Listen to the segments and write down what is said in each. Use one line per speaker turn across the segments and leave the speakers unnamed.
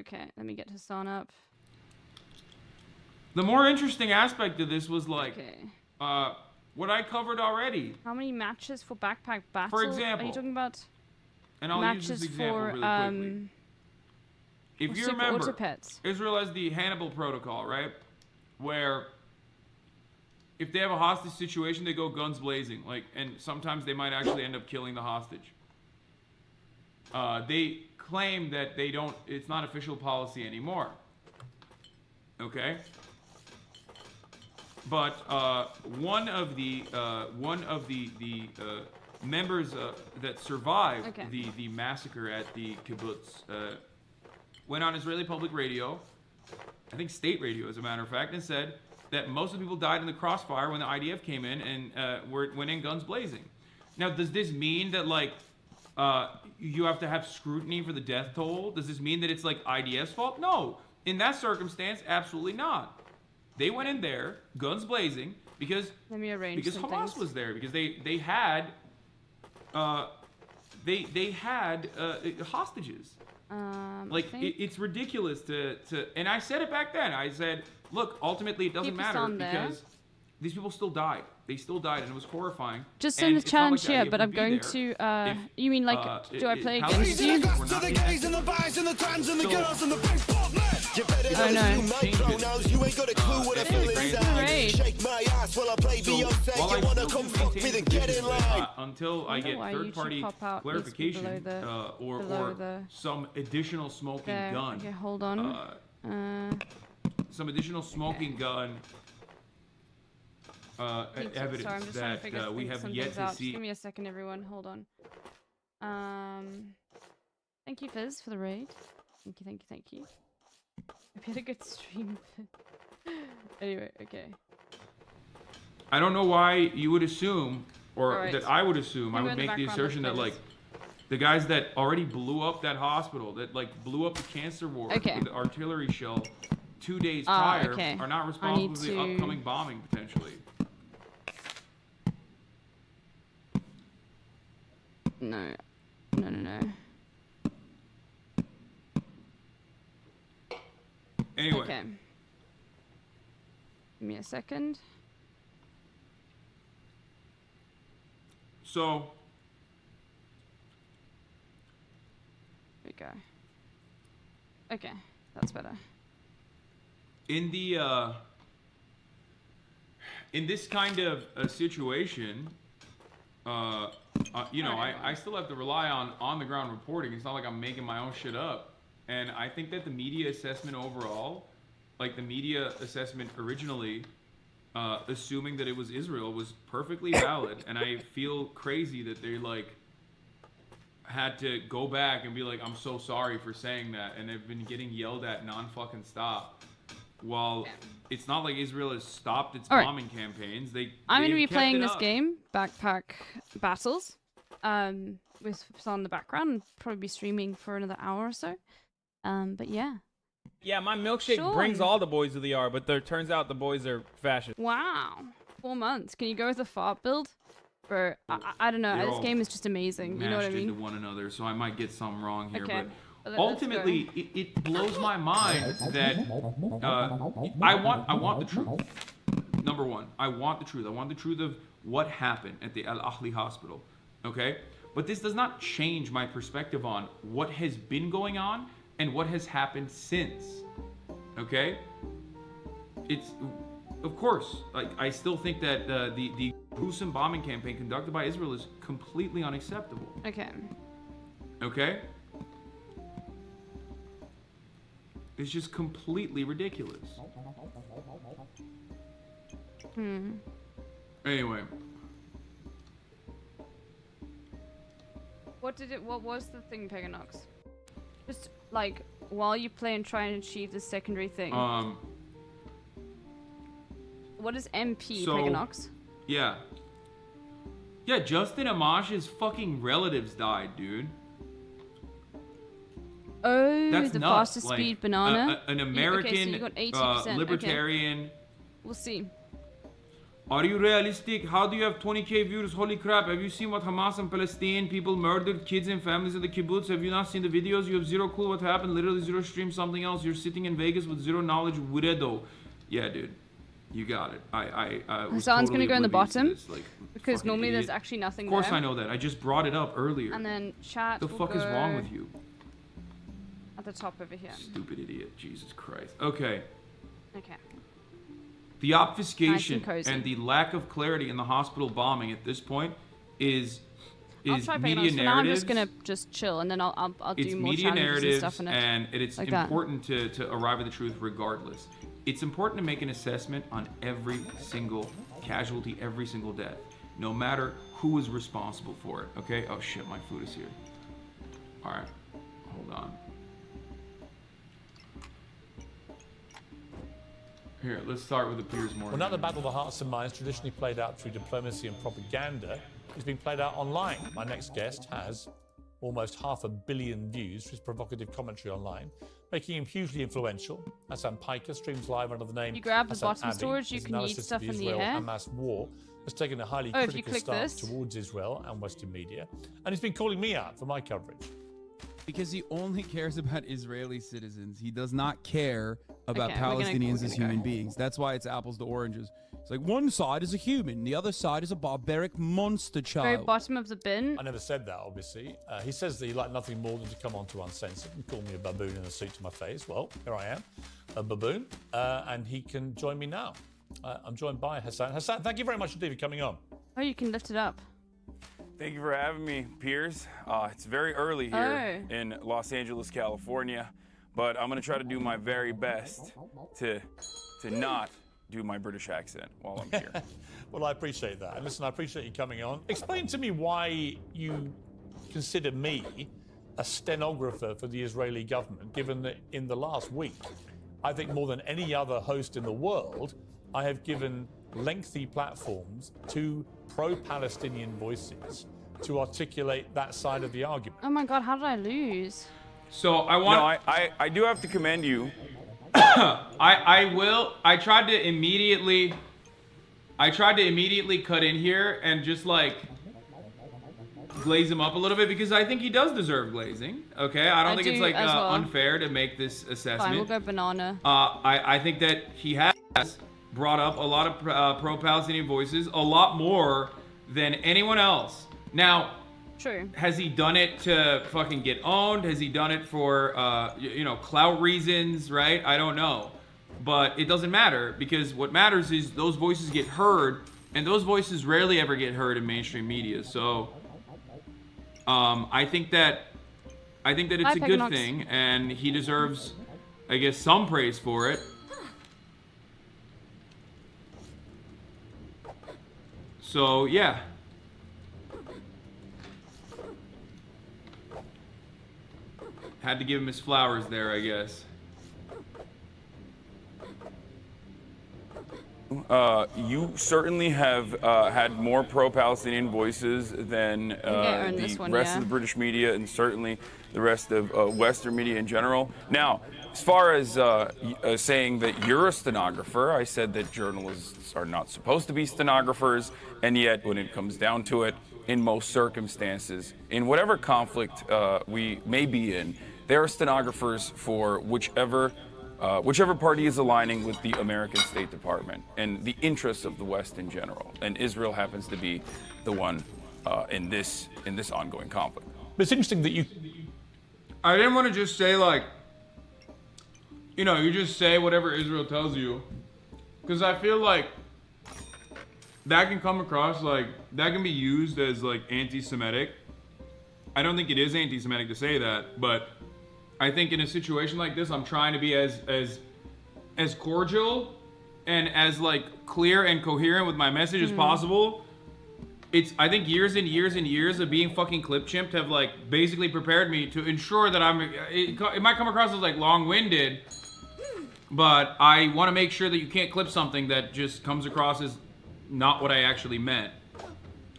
Okay, let me get Hassan up.
The more interesting aspect of this was like,
okay.
what I covered already.
How many matches for backpack battle?
For example,
are you talking about?
And I'll
matches
use this example
for,
really quickly. If you remember, Israel has the Hannibal Protocol, right? Where if they have a hostage situation, they go guns blazing, like, and sometimes they might actually end up killing the hostage. They claim that they don't. It's not official policy anymore. Okay. But one of the members that survived the massacre at the kibbutz went on Israeli public radio, I think state radio as a matter of fact, and said that most of the people died in the crossfire when the IDF came in and went in guns blazing. Now, does this mean that like you have to have scrutiny for the death toll? Does this mean that it's like IDF's fault? No. In that circumstance, absolutely not. They went in there, guns blazing, because Hamas was there, because they had hostages. Like it's ridiculous to and I said it back then. I said, look, ultimately it doesn't matter because these people still died. They still died, and it was horrifying.
Just in the challenge here, but I'm going to. You mean like, do I play against you? Oh no.
Until I get third-party clarification or some additional smoking gun.
Okay, hold on.
Some additional smoking gun evidence that we have yet to see.
Just give me a second, everyone. Hold on. Thank you, Fizz, for the raid. Thank you. Hope you had a good stream. Anyway, okay.
I don't know why you would assume, or that I would assume, I would make the assertion that like the guys that already blew up that hospital, that like blew up the cancer ward with the artillery shell 2 days prior, are not responsible for the upcoming bombing potentially.
No.
Anyway.
Okay. Give me a second.
So.
There we go. Okay, that's better.
In the in this kind of a situation, you know, I still have to rely on the ground reporting. It's not like I'm making my own shit up. And I think that the media assessment overall, like the media assessment originally, assuming that it was Israel, was perfectly valid. And I feel crazy that they like had to go back and be like, I'm so sorry for saying that. And they've been getting yelled at non-fucking stop. While it's not like Israel has stopped its bombing campaigns.
I'm going to be playing this game, Backpack Battles, with on in the background. Probably be streaming for another hour or so. But yeah.
Yeah, my milkshake brings all the boys to the yard, but there turns out the boys are fascist.
Wow. 4 months. Can you go with a fart build? Bro, I don't know. This game is just amazing. You know what I mean?
Into one another, so I might get some wrong here, but ultimately, it blows my mind that I want the truth. Number one, I want the truth. I want the truth of what happened at the Al Ahli hospital. Okay, but this does not change my perspective on what has been going on and what has happened since. Okay, it's of course, like I still think that the gruesome bombing campaign conducted by Israel is completely unacceptable. Okay. It's just completely ridiculous. Anyway.
What was the thing, Peganox? Just like while you play and try and achieve the secondary thing. What is MP, Peganox?
Yeah, Justin Amash's fucking relatives died, dude.
Oh,
that's
the
nuts.
fastest speed banana.
An American
so you got 80%.
libertarian.
Okay. We'll see.
Are you realistic? How do you have 20k views? Holy crap, have you seen what Hamas and Palestine people murdered kids and families in the kibbutz? Have you not seen the videos? You have zero clue what happened, literally zero stream something else. You're sitting in Vegas with zero knowledge, weirdo. Yeah, dude, you got it.
Someone's totally gonna go in the bottom,
this, like,
because normally
idiot.
there's actually nothing
there. Of course
there.
I know that, I just brought it up earlier.
And then chat
the fuck is wrong with you?
At the top over here.
Stupid idiot, Jesus Christ. Okay.
Okay.
The obfuscation
nice
and the lack of clarity in the hospital bombing at this point is media narratives.
For now, I'm just gonna chill, and then I'll do more
media narratives,
and stuff
and it's
like
important to arrive at the truth regardless. It's important to make an assessment on every single casualty, every single death, no matter who is responsible for it. Okay? Oh shit, my food is here. All right, hold on. Here, let's start with the Piers Morgan.
Well, now the battle of the hearts and minds, traditionally played out through diplomacy and propaganda, is being played out online. My next guest has almost 500 million views for his provocative commentary online, making him hugely influential. Hassan Piker streams live under the name
You grab the
Hassan
bottom
Abi.
storage, you
His
can eat
analysis
stuff
of the
in the air.
Israel-Hamas war has taken a highly
if you
critical
click
stance
this.
towards Israel and Western media, and he's been calling me out for my coverage.
Because he only cares about Israeli citizens. He does not care about
Okay,
Palestinians as
go.
human beings. That's why it's apples to oranges. It's like one side is a human, the other side is a barbaric monster child.
Very bottom of the bin.
I never said that, obviously. He says that he'd like nothing more than to come on to Uncensored and call me a baboon in a suit to my face. Well, here I am, a baboon, and he can join me now. I'm joined by Hassan. Hassan, thank you very much indeed for coming on.
Oh, you can lift it up.
Thank you for having me, Piers. It's very early here in Los Angeles, California, but I'm gonna try to do my very best to not do my British accent while I'm here.
Well, I appreciate that. And listen, I appreciate you coming on. Explain to me why you consider me a stenographer for the Israeli government, given that in the last week, I think more than any other host in the world, I have given lengthy platforms to pro-Palestinian voices to articulate that side of the argument.
Oh my god, how did I lose?
So I want.
No, I do have to commend you.
I tried to immediately cut in here and just like glaze him up a little bit because I think he does deserve glazing. Okay, I don't think it's like unfair to make this assessment.
Fine, we'll go banana.
I think that he has brought up a lot of pro-Palestinian voices, a lot more than anyone else. Now,
true.
Has he done it to fucking get owned? Has he done it for, clout reasons, right? I don't know. But it doesn't matter because what matters is those voices get heard, and those voices rarely ever get heard in mainstream media. So, I think that it's a good thing, and he deserves, I guess, some praise for it. So, yeah. Had to give him his flowers there, I guess.
You certainly have had more pro-Palestinian voices than the rest of the British media and certainly the rest of Western media in general. Now, as far as saying that you're a stenographer, I said that journalists are not supposed to be stenographers, and yet when it comes down to it, in most circumstances, in whatever conflict we may be in, there are stenographers for whichever party is aligning with the American State Department and the interests of the West in general. And Israel happens to be the one in this ongoing conflict.
But it's interesting that you...
I didn't want to just say, like, you just say whatever Israel tells you. Because I feel like that can come across, like, that can be used as, like, anti-Semitic. I don't think it is anti-Semitic to say that, but I think in a situation like this, I'm trying to be as cordial and as like clear and coherent with my message as possible. I think years and years and years of being fucking clip chimped have like basically prepared me to ensure that it might come across as like long-winded, but I want to make sure that you can't clip something that just comes across as not what I actually meant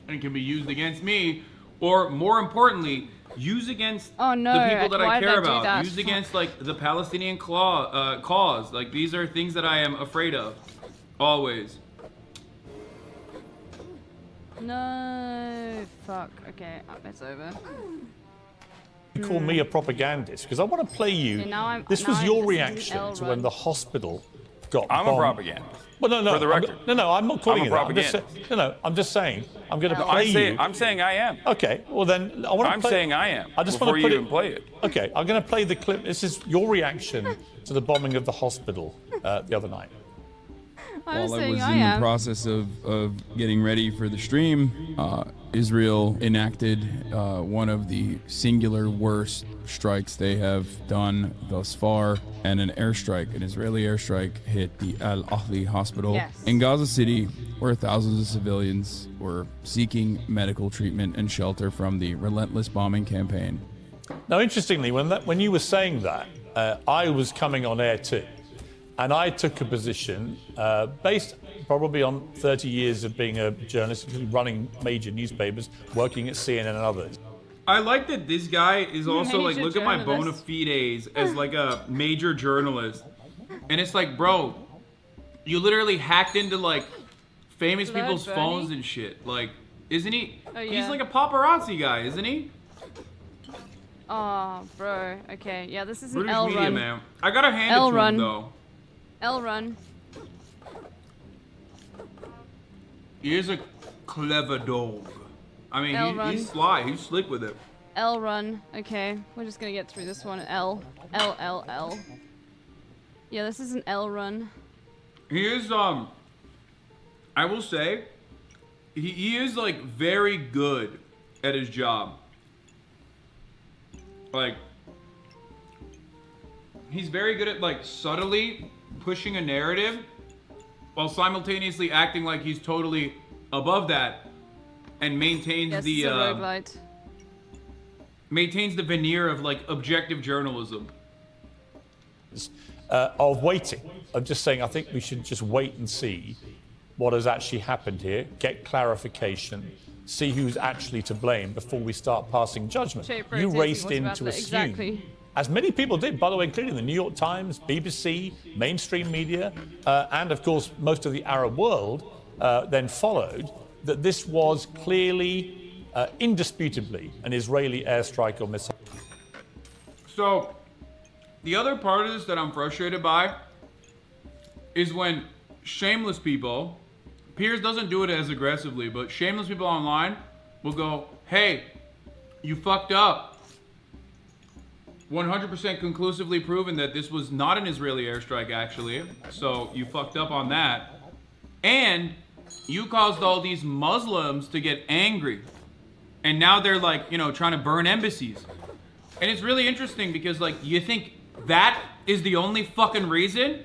and can be used against me, or more importantly, use against the people that I care about. Use against like the Palestinian cause. Like these are things that I am afraid of, always.
No. Fuck. Okay, it's over.
You call me a propagandist because I want to play you.
Okay,
this was your
this is
reaction
L
to when
run.
the hospital got
I'm
bombed.
a propagandist.
Well, no.
For the record.
I'm not calling
I'm a
you that.
propagandist.
I'm just saying. I'm going to play you.
I'm saying I am.
Okay. Well, then I want to.
I'm saying I am.
I just
before
want to
you
put
even play it.
Okay. I'm going to play the clip. This is your reaction to the bombing of the hospital the other night.
While I was in the process of getting ready for the stream, Israel enacted one of the singular worst strikes they have done thus far, and an Israeli airstrike hit the Al Ahli hospital in Gaza City, where thousands of civilians were seeking medical treatment and shelter from the relentless bombing campaign.
Now, interestingly, when you were saying that, I was coming on air too. And I took a position based probably on 30 years of being a journalist, running major newspapers, working at CNN and others.
I like that this guy is also like, look at my bona
journalist.
fides as like a major journalist. And it's like, bro, you literally hacked into like famous
Blood
people's
Bernie.
phones and shit. Like, isn't he?
Oh,
He's
yeah.
like a paparazzi guy, isn't he?
Oh, bro. Okay, yeah, this is an
British
L
media,
run.
man. I gotta hand
L
it to
run.
him though.
L run.
He is a clever dog. I mean,
L run.
he's sly. He's slick with it.
L run. Okay, we're just gonna get through this one. L. L, L, L. Yeah, this is an L run.
He is, I will say, he is, like, very good at his job. Like, he's very good at, like, subtly pushing a narrative while simultaneously acting like he's totally above that and maintains
Yes,
the,
it's a roguelite.
maintains the veneer of, like, objective journalism.
Of waiting. I'm just saying I think we should just wait and see what has actually happened here, get clarification, see who's actually to blame before we start passing judgment. You raced in to assume, as many people did, by the way, including the New York Times, BBC, mainstream media, and of course most of the Arab world then followed, that this was clearly, indisputably, an Israeli airstrike or missile.
So, the other part of this that I'm frustrated by is when shameless people, Piers doesn't do it as aggressively, but shameless people online will go, hey, you fucked up. 100% conclusively proven that this was not an Israeli airstrike, actually. So you fucked up on that. And you caused all these Muslims to get angry. And now they're like, you know, trying to burn embassies. And it's really interesting because, like, you think that is the only fucking reason?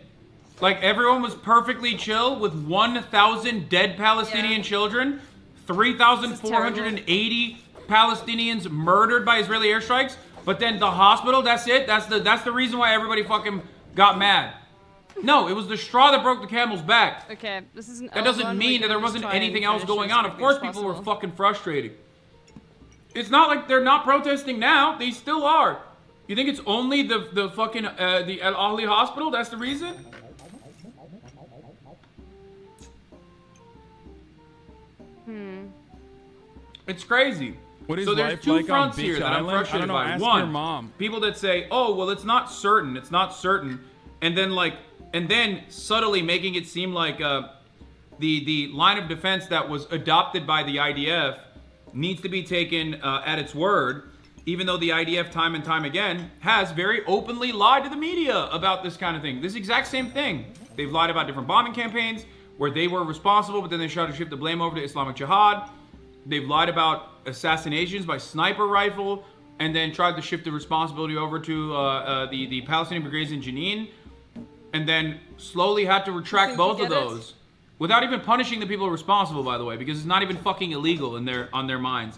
Like, everyone was perfectly chill with 1,000 dead Palestinian children, 3,480 Palestinians murdered by Israeli airstrikes, but then the hospital, that's it? That's the reason why everybody fucking got mad. No, it was the straw that broke the camel's back.
Okay, this is an
That doesn't mean that there wasn't anything else going on. Of course people were fucking frustrated. It's not like they're not protesting now. They still are. You think it's only the fucking the Al Ahli hospital? That's the reason? It's crazy.
What is
so there's
life
two
like on
fronts
Beach
here that I'm
Island? I
frustrated
don't know,
by.
ask
One,
your mom.
people that say, "Oh, well, it's not certain. It's not certain," and then subtly making it seem like the line of defense that was adopted by the IDF needs to be taken at its word, even though the IDF time and time again has very openly lied to the media about this kind of thing. This exact same thing. They've lied about different bombing campaigns where they were responsible, but then they tried to shift the blame over to Islamic Jihad. They've lied about assassinations by sniper rifle, and then tried to shift the responsibility over to the Palestinian brigades in Jenin, and then slowly had to retract both of those. Without even punishing the people responsible, by the way, because it's not even fucking illegal in on their minds.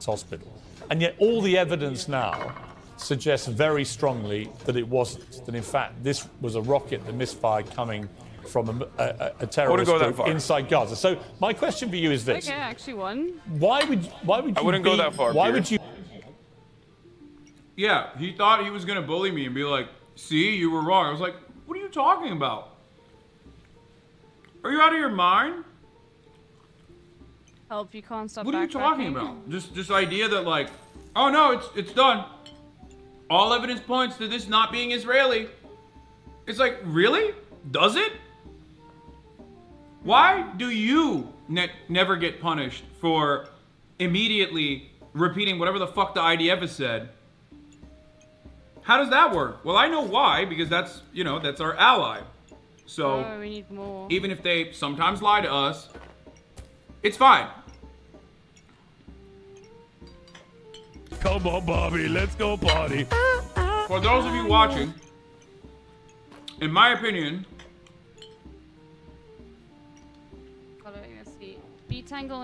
Hospital. And yet all the evidence now suggests very strongly that it wasn't. That in fact this was a rocket that misfired coming from a terrorist group inside Gaza. So my question for you is this.
Okay, I actually won.
Why would you
I wouldn't go that far.
Why
Pierre.
would you?
Yeah, he thought he was gonna bully me and be like, See, you were wrong. I was like, what are you talking about? Are you out of your mind?
Help, you can't stop.
What are you talking about? Just idea that like, oh no, it's done. All evidence points to this not being Israeli. It's like, really? Does it? Why do you never get punished for immediately repeating whatever the fuck the IDF has said? How does that work? Well, I know why, because that's, you know, that's our ally. So,
we need more.
Even if they sometimes lie to us, it's fine.
Come on, Bobby, let's go party.
For those of you watching, in my opinion,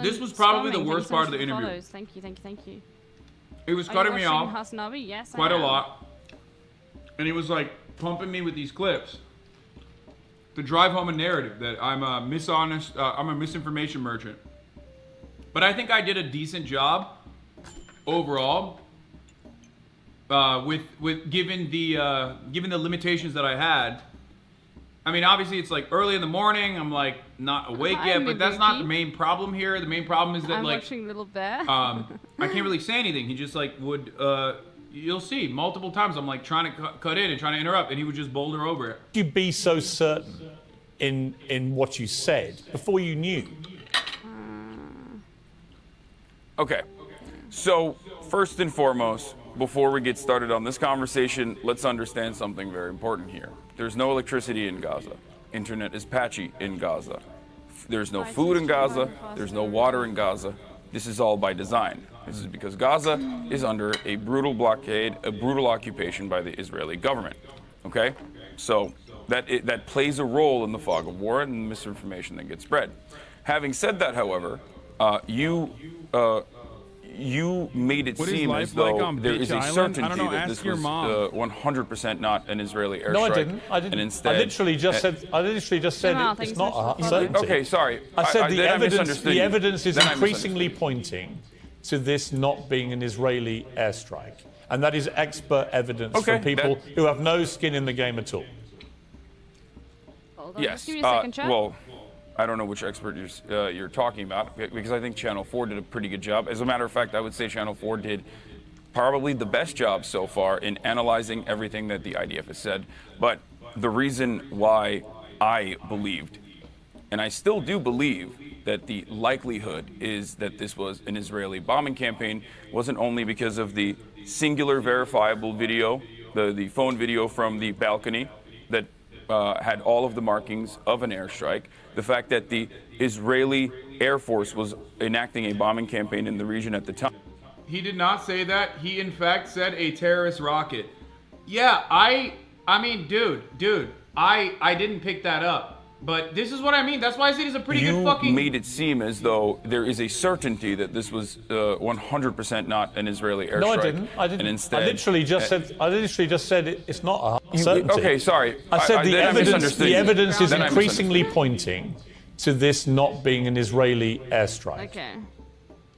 this was probably the worst part of the interview.
Thank you.
He was cutting me off
Yes,
quite a lot. And he was like pumping me with these clips to drive home a narrative that I'm a I'm a misinformation merchant. But I think I did a decent job overall with given the limitations that I had. I mean, obviously it's like early in the morning. I'm like not awake yet, but that's not the main problem here. The main problem is that
I'm
like
watching Littlebear.
I can't really say anything. He just like would you'll see multiple times I'm like trying to cut in and trying to interrupt, and he would just boulder over it.
You'd be so certain in what you said before you knew.
Okay, so first and foremost, before we get started on this conversation, let's understand something very important here. There's no electricity in Gaza. Internet is patchy in Gaza. There's no food in Gaza. There's no water in Gaza. This is all by design. This is because Gaza is under a brutal blockade, a brutal occupation by the Israeli government. Okay? So that plays a role in the fog of war and the misinformation that gets spread. Having said that, however, you made it seem as though there is a certainty that this was 100% not an Israeli airstrike.
No, I didn't. And instead, I literally just said it's not a certainty.
Okay, sorry.
I said the evidence is increasingly pointing to this not being an Israeli airstrike. And that is expert evidence from people who have no skin in the game at all.
Hold on,
yes.
just give me a second, chat.
Well, I don't know which expert you're talking about, because I think Channel 4 did a pretty good job. As a matter of fact, I would say Channel 4 did probably the best job so far in analyzing everything that the IDF has said. But the reason why I believed, and I still do believe, that the likelihood is that this was an Israeli bombing campaign wasn't only because of the singular verifiable video, the phone video from the balcony that had all of the markings of an airstrike, the fact that the Israeli Air Force was enacting a bombing campaign in the region at the time.
He did not say that. He in fact said a terrorist rocket. Yeah, I mean, dude, I didn't pick that up. But this is what I mean. That's why I said it's a pretty good fucking...
You made it seem as though there is a certainty that this was 100% not an Israeli airstrike.
No, I didn't.
And instead,
I literally just said it's not a certainty.
Okay, sorry.
I said the evidence is increasingly pointing to this not being an Israeli airstrike.
Okay.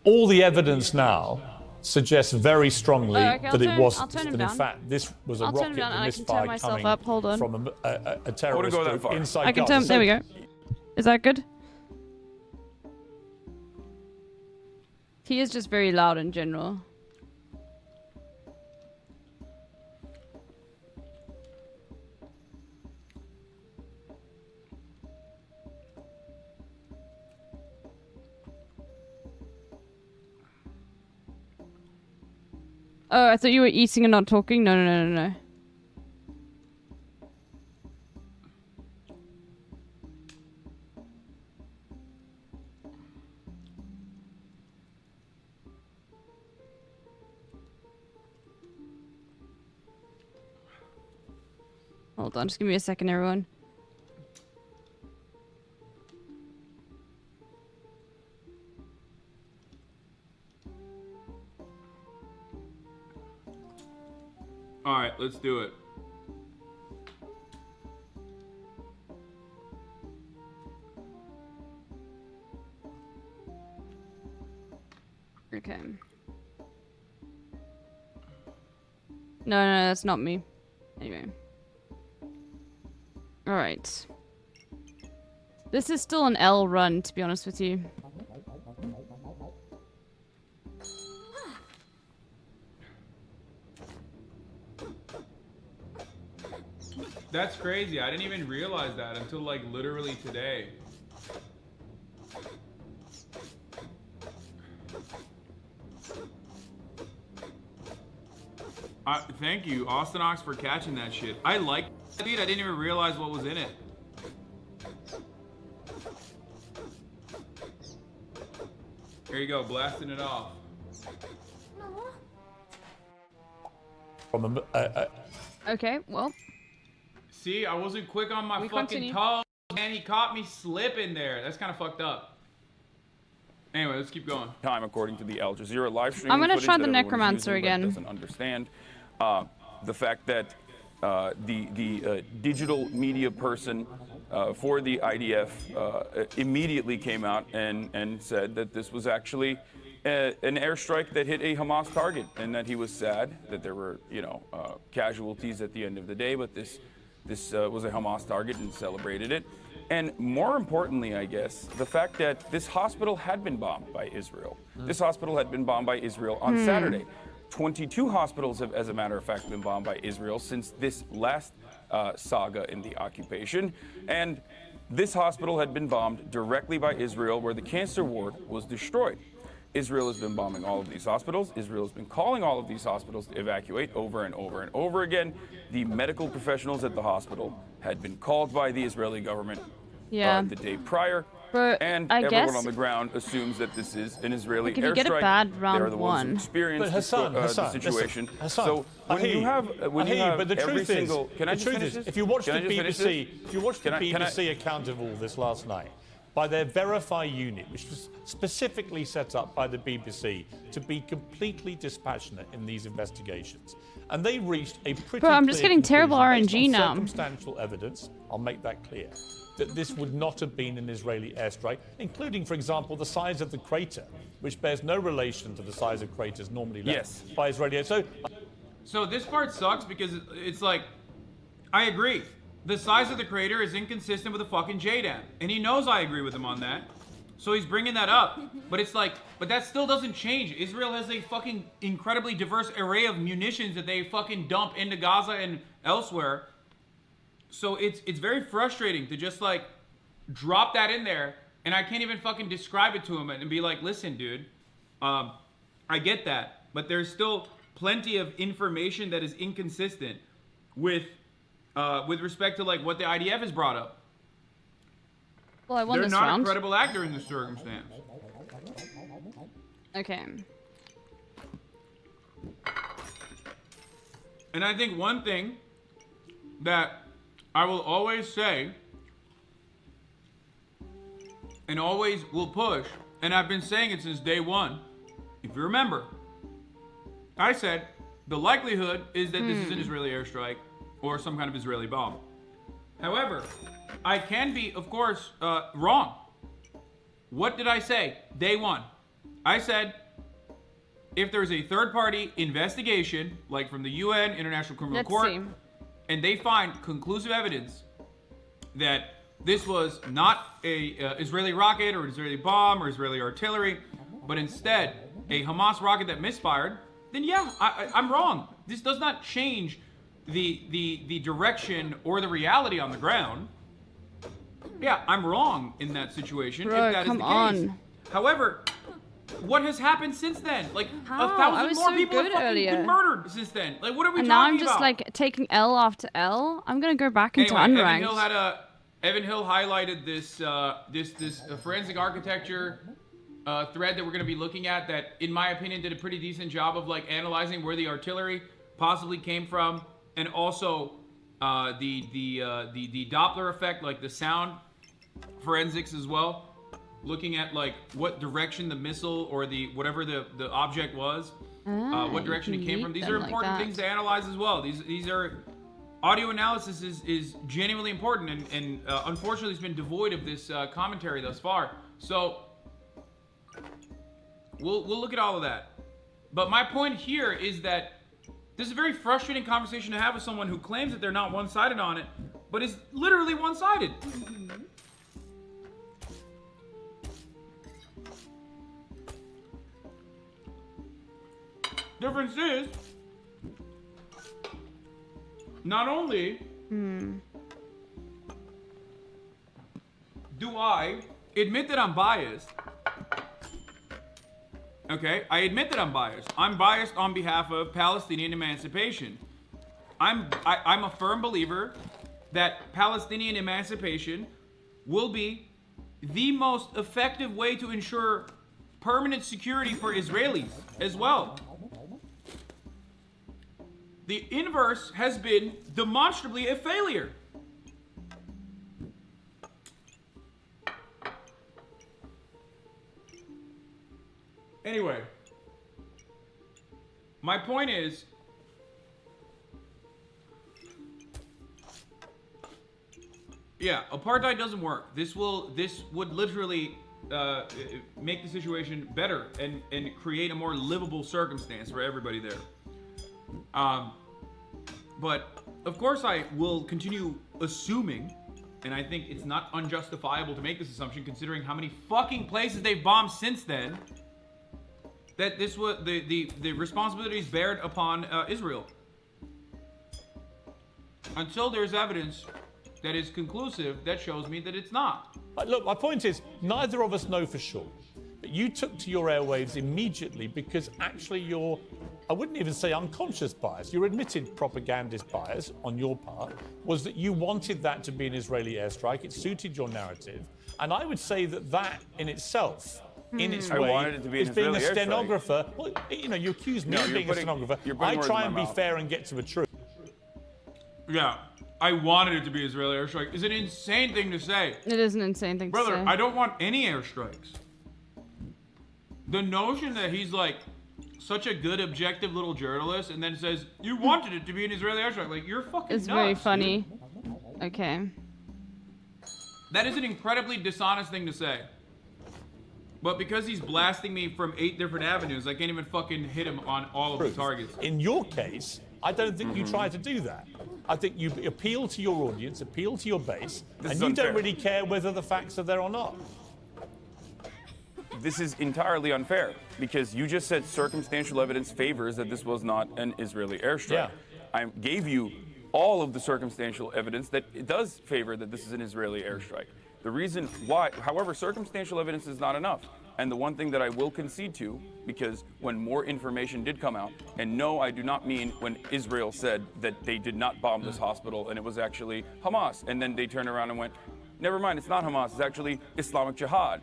All the evidence now suggests very strongly that it wasn't.
That
in fact, this was a rocket that misfired coming from a terrorist group inside Gaza.
I can turn. There we go. Is that good? He is just very loud in general. Oh, I thought you were eating and not talking. No. Hold on, just give me a second, everyone.
All right, let's do it.
Okay. No, that's not me. Anyway. All right. This is still an L run, to be honest with you.
That's crazy. I didn't even realize that until like literally today. Thank you, Austinox, for catching that shit. I like it. I didn't even realize what was in it. There you go, blasting it off.
From
Okay, well.
See, I wasn't quick on my fucking toes, man. He caught me slipping there. That's kind of fucked up. Anyway, let's keep going.
Time, according to the Al Jazeera live stream.
I'm gonna try the Necromancer again.
Doesn't understand the fact that the digital media person for the IDF immediately came out and said that this was actually an airstrike that hit a Hamas target, and that he was sad that there were, casualties at the end of the day, but this was a Hamas target and celebrated it. And more importantly, I guess, the fact that this hospital had been bombed by Israel. This hospital had been bombed by Israel on Saturday. 22 hospitals have, as a matter of fact, been bombed by Israel since this last saga in the occupation. And this hospital had been bombed directly by Israel, where the cancer ward was destroyed. Israel has been bombing all of these hospitals. Israel has been calling all of these hospitals to evacuate over and over and over again. The medical professionals at the hospital had been called by the Israeli government the day prior.
But
and
I
everyone
guess
on the ground assumes that this is an Israeli
if you
airstrike.
get a bad round
They're the ones who
one.
experienced the situation.
Listen, Hassan,
so when you have
but the truth is,
can I just finish
if
this?
you watch the
Can I just finish
BBC,
this?
if you watch the BBC account of all this last night, by their Verify unit, which was specifically set up by the BBC to be completely dispassionate in these investigations, and they reached a pretty.
Bro, I'm just getting terrible RNG now.
Circumstantial evidence. I'll make that clear. That this would not have been an Israeli airstrike, including, for example, the size of the crater, which bears no relation to the size of craters normally left by Israeli.
So this part sucks because it's like, I agree. The size of the crater is inconsistent with the fucking JDAM. And he knows I agree with him on that. So he's bringing that up. But it's like, but that still doesn't change. Israel has a fucking incredibly diverse array of munitions that they fucking dump into Gaza and elsewhere. So it's very frustrating to just like drop that in there, and I can't even fucking describe it to him and be like, listen, dude, I get that, but there's still plenty of information that is inconsistent with respect to like what the IDF has brought up.
Well, I won
They're
this
not
round.
a credible actor in this circumstance.
Okay.
And I think one thing that I will always say and always will push, and I've been saying it since day one. If you remember, I said the likelihood is that this is an Israeli airstrike or some kind of Israeli bomb. However, I can be, of course, wrong. What did I say? Day one. I said if there's a third-party investigation, like from the UN, International Criminal Court, and they find conclusive evidence that this was not a Israeli rocket or an Israeli bomb or Israeli artillery, but instead a Hamas rocket that misfired, then yeah, I'm wrong. This does not change the direction or the reality on the ground. Yeah, I'm wrong in that situation.
Bro,
if that is the case. However, what has happened since then? Like,
How?
1,000 more people have fucking been murdered since then. Like, what are we talking about?
And now I'm just like taking L after L. I'm gonna go back into unranked.
Evan Hill highlighted this forensic architecture thread that we're going to be looking at that, in my opinion, did a pretty decent job of like analyzing where the artillery possibly came from, and also the Doppler effect, like the sound forensics as well, looking at like what direction the missile or the whatever the object was, what direction it came from. These are important things to analyze as well. These are audio analysis is genuinely important, and unfortunately it's been devoid of this commentary thus far. So we'll look at all of that. But my point here is that this is a very frustrating conversation to have with someone who claims that they're not one-sided on it, but is literally one-sided. Difference is, not only do I admit that I'm biased, okay, I admit that I'm biased. I'm biased on behalf of Palestinian emancipation. I'm a firm believer that Palestinian emancipation will be the most effective way to ensure permanent security for Israelis as well. The inverse has been demonstrably a failure. Anyway, my point is, yeah, apartheid doesn't work. This would literally make the situation better and create a more livable circumstance for everybody there. But of course I will continue assuming, and I think it's not unjustifiable to make this assumption considering how many fucking places they've bombed since then, that this was the responsibilities bared upon Israel. Until there's evidence that is conclusive that shows me that it's not.
Look, my point is, neither of us know for sure. But you took to your airwaves immediately because actually your, I wouldn't even say unconscious bias, your admitted propagandist bias on your part was that you wanted that to be an Israeli airstrike. It suited your narrative. And I would say that that in itself, in its way,
wanted it to be an
is being a
Israeli airstrike.
stenographer. Well, you know, you accuse me of being a stenographer. I try and be fair and get to the truth.
Yeah, I wanted it to be Israeli airstrike. It's an insane thing to say.
It is an insane thing to say.
Brother, I don't want any airstrikes. The notion that he's like such a good, objective little journalist and then says, you wanted it to be an Israeli airstrike. Like, you're fucking
It's
nuts,
very funny.
Dude.
Okay.
That is an incredibly dishonest thing to say. But because he's blasting me from 8 different avenues, I can't even fucking hit him on all of the targets.
In your case, I don't think you try to do that. I think you appeal to your audience, appeal to your base, and you don't really care whether the facts are there or not.
This is entirely unfair because you just said circumstantial evidence favors that this was not an Israeli airstrike.
Yeah.
I gave you all of the circumstantial evidence that it does favor that this is an Israeli airstrike. The reason why, however, circumstantial evidence is not enough. And the one thing that I will concede to, because when more information did come out, and no, I do not mean when Israel said that they did not bomb this hospital and it was actually Hamas, and then they turned around and went, never mind, it's not Hamas, it's actually Islamic Jihad.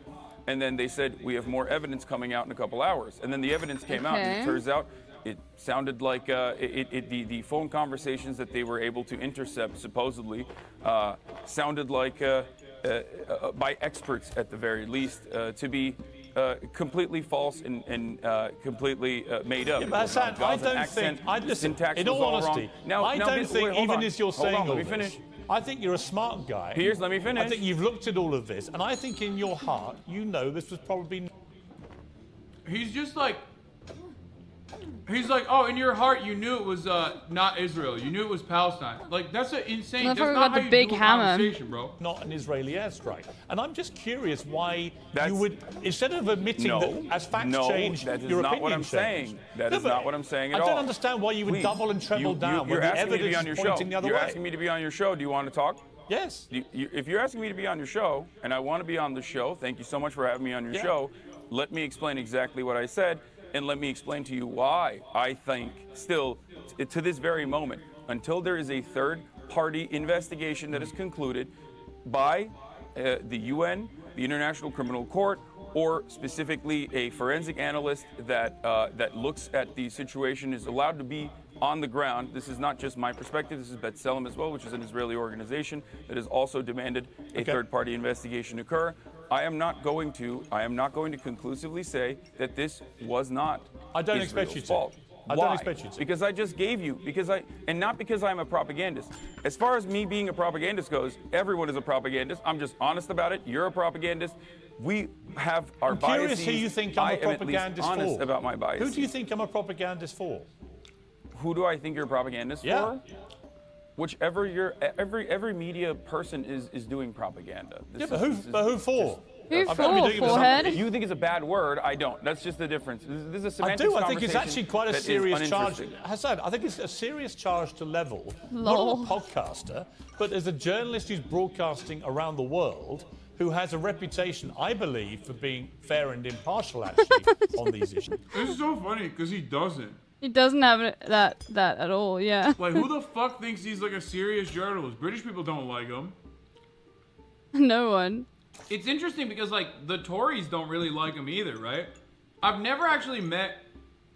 And then they said, we have more evidence coming out in a couple hours. And then the evidence came out, and it turns out it sounded like the phone conversations that they were able to intercept, supposedly, sounded like, by experts at the very least, to be completely false and completely made up.
Yeah, but Hassan, I don't think, in all honesty, I don't think, even as you're saying all this, I think you're a smart guy.
Piers, let me finish.
I think you've looked at all of this, and I think in your heart, you know this was probably...
He's just like... He's like, oh, in your heart, you knew it was not Israel. You knew it was Palestine. Like, that's an insane... That's not how you do a conversation, bro.
Not an Israeli airstrike. And I'm just curious why you would, instead of admitting that as facts change, your opinion change.
That is not what I'm saying. That is not what I'm saying at all.
I don't understand why you would double and treble down when the evidence is pointing the other way.
You're asking me to be on your show. Do you want to talk?
Yes.
If you're asking me to be on your show, and I want to be on the show, thank you so much for having me on your show. Let me explain exactly what I said. And let me explain to you why I think still, to this very moment, until there is a third-party investigation that is concluded by the UN, the International Criminal Court, or specifically a forensic analyst that looks at the situation, is allowed to be on the ground. This is not just my perspective. This is B'Tselem as well, which is an Israeli organization that has also demanded a third-party investigation occur. I am not going to conclusively say that this was not Israel's fault.
I don't expect you to.
Because I just gave you, and not because I'm a propagandist. As far as me being a propagandist goes, everyone is a propagandist. I'm just honest about it. You're a propagandist. We have our biases.
I'm curious who you think I'm a propagandist for.
Honest about my biases.
Who do you think I'm a propagandist for?
Who do I think you're a propagandist for? whichever every media person is doing propaganda.
But who for?
Who for? Forehead?
You think it's a bad word? I don't. That's just the difference. This is a semantics
I think it's actually quite a serious charge. Hassan, I think it's a serious charge to level, not as a podcaster, but as a journalist who's broadcasting around the world, who has a reputation, I believe, for being fair and impartial, actually, on these issues.
This is so funny, because he doesn't.
He doesn't have that at all, yeah.
Like, who the fuck thinks he's like a serious journalist? British people don't like him.
No one.
It's interesting because, like, the Tories don't really like him either, right? I've never actually met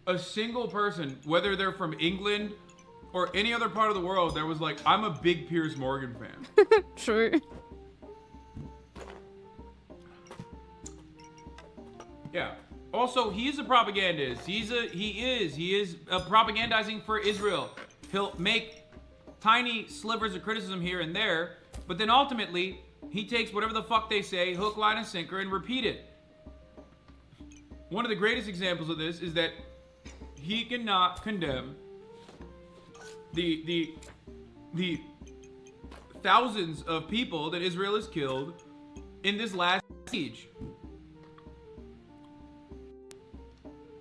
a single person, whether they're from England or any other part of the world, that was like, I'm a big Piers Morgan fan.
True.
Yeah. Also, he's a propagandist. He is propagandizing for Israel. He'll make tiny slivers of criticism here and there, but then ultimately, he takes whatever the fuck they say, hook, line, and sinker, and repeat it. One of the greatest examples of this is that he cannot condemn the thousands of people that Israel has killed in this last siege.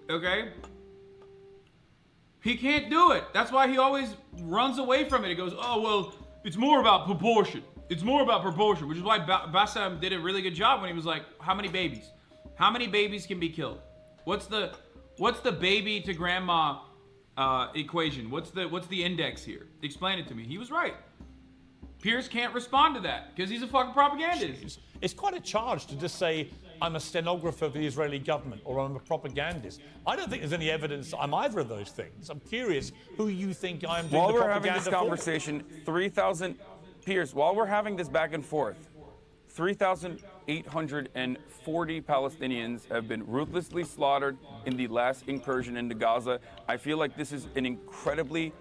Okay? He can't do it. That's why he always runs away from it. He goes, oh, well, it's more about proportion. It's more about proportion, which is why Bassam did a really good job when he was like, how many babies? How many babies can be killed? What's the baby to grandma equation? What's the index here? Explain it to me. He was right. Piers can't respond to that because he's a fucking propagandist.
It's quite a charge to just say, I'm a stenographer for the Israeli government or I'm a propagandist. I don't think there's any evidence I'm either of those things. I'm curious who you think I'm doing the propaganda for.
While we're having this conversation, 3,000... Piers, while we're having this back and forth, 3,840 Palestinians have been ruthlessly slaughtered in the last incursion into Gaza. I feel like this is an incredibly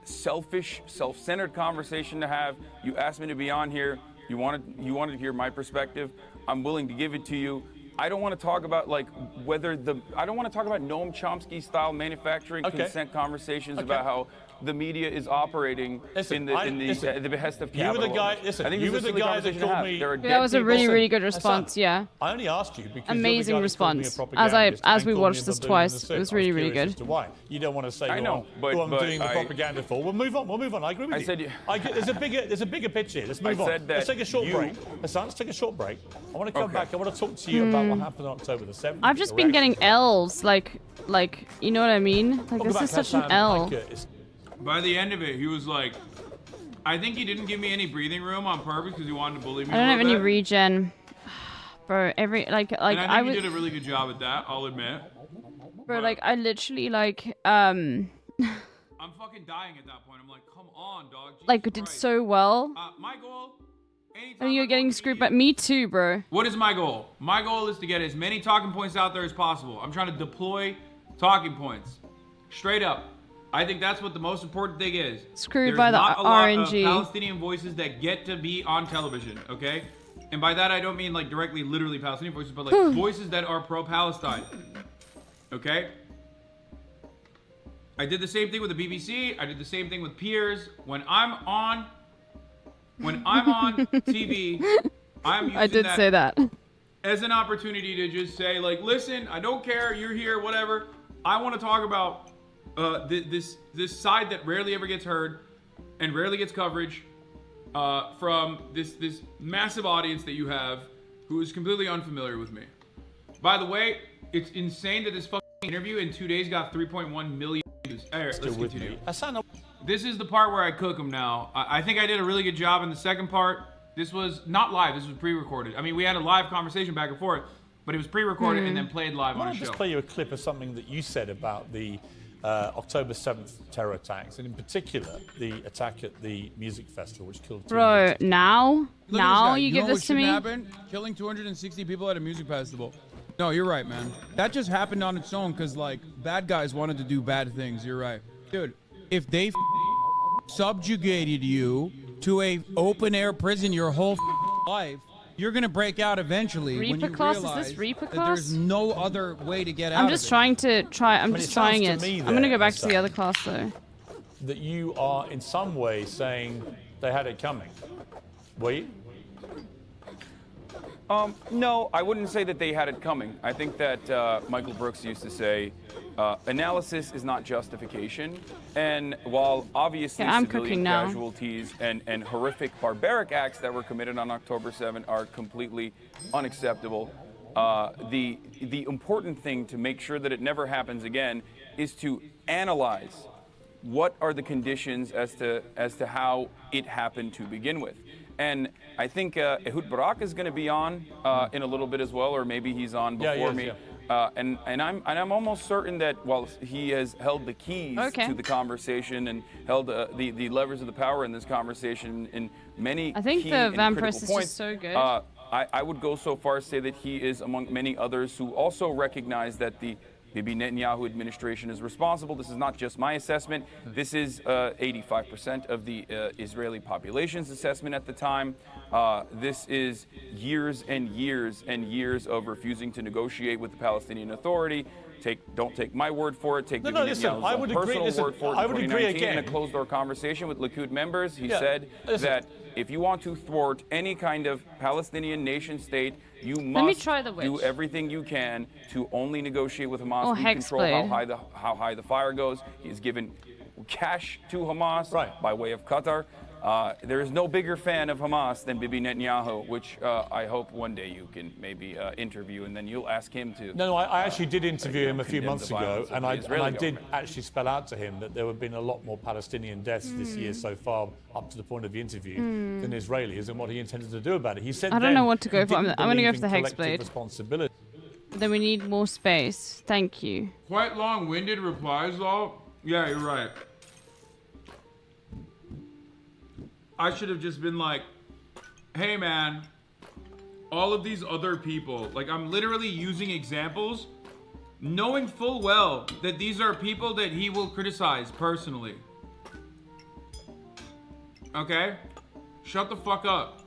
selfish, self-centered conversation to have. You asked me to be on here. You wanted to hear my perspective. I'm willing to give it to you. I don't want to talk about I don't want to talk about Noam Chomsky style manufacturing consent conversations about how the media is operating in the behest of capital.
You were the guy. Listen, you were the guy that told me.
That was a really good response. Yeah.
I only asked you because
amazing response. As we watched this twice, it was really good.
Why you don't want to say who I'm doing the propaganda for? We'll move on. I agree with you. There's a bigger picture here. Let's move on. Let's take a short break. Hassan, let's take a short break. I want to come back. I want to talk to you about what happened on October the 7th.
I've just been getting L's, like you know what I mean? Like this is such an L.
By the end of it, he was like, I think he didn't give me any breathing room on purpose because he wanted to bully me.
I don't have any regen. Bro, and I think
you did a really good job at that, I'll admit.
Bro, I literally
I'm fucking dying at that point. I'm like, come on, dog. Jesus
did
Christ.
so well.
My goal...
And you're getting screwed by me too, bro.
What is my goal? My goal is to get as many talking points out there as possible. I'm trying to deploy talking points. Straight up. I think that's what the most important thing is.
Screwed by the RNG.
There's not a lot of Palestinian voices that get to be on television, okay? And by that I don't mean directly, literally Palestinian voices, but voices that are pro-Palestine, okay? I did the same thing with the BBC. I did the same thing with Piers. When I'm on TV, I'm using that as an opportunity to just say, listen, I don't care, you're here, whatever. I want to talk about this side that rarely ever gets heard and rarely gets coverage from this massive audience that you have who is completely unfamiliar with me. By the way, it's insane that this fucking interview in 2 days got 3.1 million views. All right, let's continue. This is the part where I cook them now. I think I did a really good job in the second part. This was not live. This was pre-recorded. I mean, we had a live conversation back and forth, but it was pre-recorded and then played live on a show.
I'll just play you a clip of something that you said about the October 7th terror attacks, and in particular, the attack at the music festival, which killed 200.
Bro, now you give this to me?
Happen? Killing 260 people at a music festival. No, you're right, man. That just happened on its own because, bad guys wanted to do bad things. You're right. Dude, if they subjugated you to a open-air prison your whole life, you're going to break out eventually when you realize
is this Reaper
that
class?
there's no other way to get out
I'm just trying it. I'm just trying it. I'm going to go back to the other class, though.
that you are in some way saying they had it coming. Were you?
No, I wouldn't say that they had it coming. I think that Michael Brooks used to say, analysis is not justification. And while obviously civilian casualties and horrific barbaric acts that were committed on October 7 are completely unacceptable, the important thing to make sure that it never happens again is to analyze what are the conditions as to how it happened to begin with. And I think Ehud Barak is going to be on in a little bit as well, or maybe he's on before me. Yeah. And I'm almost certain that while he has held the keys to the conversation and held the levers of the power in this conversation in many key and critical points,
is so good.
I would go so far as to say that he is among many others who also recognize that the Bibi Netanyahu administration is responsible. This is not just my assessment. This is 85% of the Israeli population's assessment at the time. This is years and years and years of refusing to negotiate with the Palestinian Authority. Don't take my word for it. Take Bibi Netanyahu's personal word for it. In 2019, in a closed-door conversation with Likud members, he said that if you want to thwart any kind of Palestinian nation state, you must do everything you can to only negotiate with Hamas. We control how high the fire goes. He's given cash to Hamas by way of Qatar. There is no bigger fan of Hamas than Bibi Netanyahu, which I hope one day you can maybe interview, and then you'll ask him to.
No, I actually did interview him a few months ago, and I did actually spell out to him that there have been a lot more Palestinian deaths this year so far, up to the point of the interview, than Israelis, and what he intended to do about it. He said,
I don't know what to go for. I'm going to go for the Hexblade.
Responsibility.
Then we need more space. Thank you.
Quite long-winded replies, though. Yeah, you're right. I should have just been like, hey man, all of these other people, like I'm literally using examples, knowing full well that these are people that he will criticize personally. Okay? Shut the fuck up.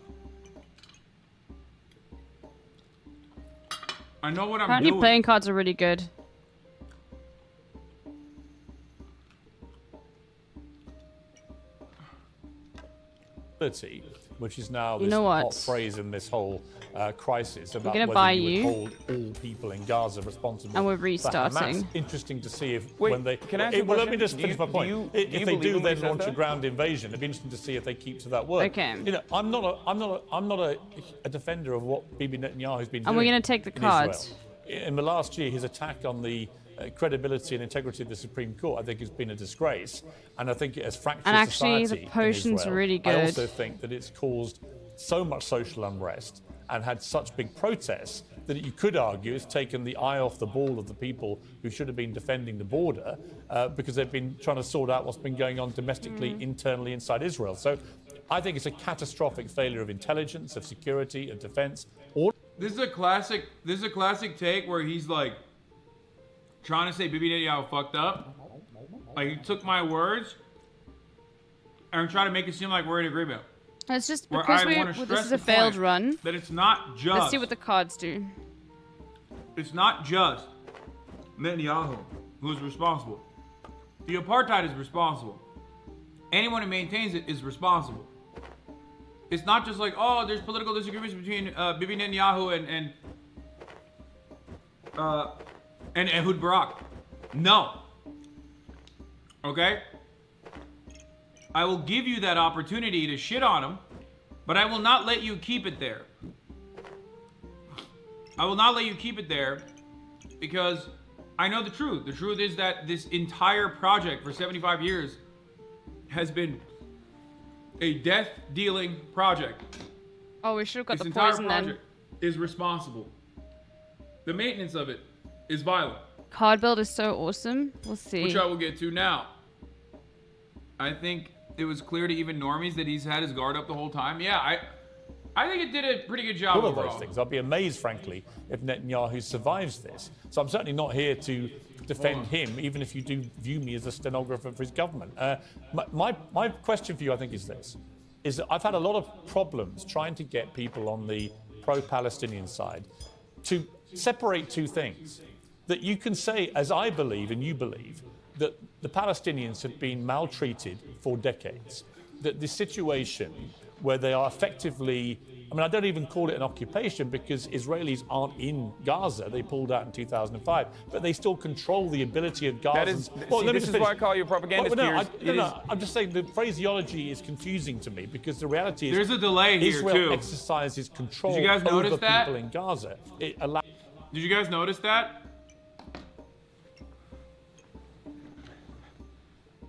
I know what I'm doing.
Apparently playing cards are really good.
Which is now this hot phrase in this whole crisis about whether you would hold all people in Gaza responsible.
And we're restarting.
Hamas. Interesting to see if when they. Well, let me just finish my point. If they do then launch a ground invasion, it'd be interesting to see if they keep to that word.
Okay.
You know, I'm not a defender of what Bibi Netanyahu has been doing.
And we're going to take the cards.
In the last year, his attack on the credibility and integrity of the Supreme Court, I think, has been a disgrace, and I think it has fractured society.
And actually, the potion's really good.
I also think that it's caused so much social unrest and had such big protests that you could argue it's taken the eye off the ball of the people who should have been defending the border because they've been trying to sort out what's been going on domestically, internally inside Israel. So I think it's a catastrophic failure of intelligence, of security, of defense.
This is a classic take where he's like, trying to say Bibi Netanyahu fucked up. Like, he took my words and tried to make it seem like we're in agreement.
It's just because this is a failed run.
That it's not just.
Let's see what the cards do.
It's not just Netanyahu who's responsible. The apartheid is responsible. Anyone who maintains it is responsible. It's not just like, oh, there's political disagreements between Bibi Netanyahu and Ehud Barak. No. Okay? I will give you that opportunity to shit on him, but I will not let you keep it there. I will not let you keep it there because I know the truth. The truth is that this entire project for 75 years has been a death-dealing project.
Oh, we should have got
the
poison then.
This entire project is responsible. The maintenance of it is violent.
Card build is so awesome. We'll see.
Which I will get to now. I think it was clear to even normies that he's had his guard up the whole time. Yeah, I think it did a pretty good job
all
overall.
Of those things. I'd be amazed, frankly, if Netanyahu survives this. So I'm certainly not here to defend him, even if you do view me as a stenographer for his government. My question for you, I think, is this. Is that I've had a lot of problems trying to get people on the pro-Palestinian side to separate two things. That you can say, as I believe and you believe, that the Palestinians have been maltreated for decades, that the situation where they are effectively, I mean, I don't even call it an occupation because Israelis aren't in Gaza. They pulled out in 2005, but they still control the ability of Gaza.
This is why I call you a propagandist.
No, I'm just saying the phraseology is confusing to me because the reality is
there's a delay here
Israel
too.
exercises control
Did you guys notice
over
that?
people in Gaza. It allows.
Did you guys notice that?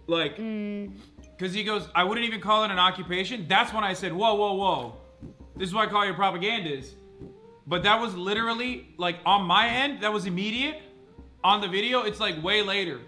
Like, because he goes, I wouldn't even call it an occupation. That's when I said, whoa, whoa, whoa. This is why I call you a propagandist. But that was literally, like, on my end, that was immediate. On the video, it's like way later.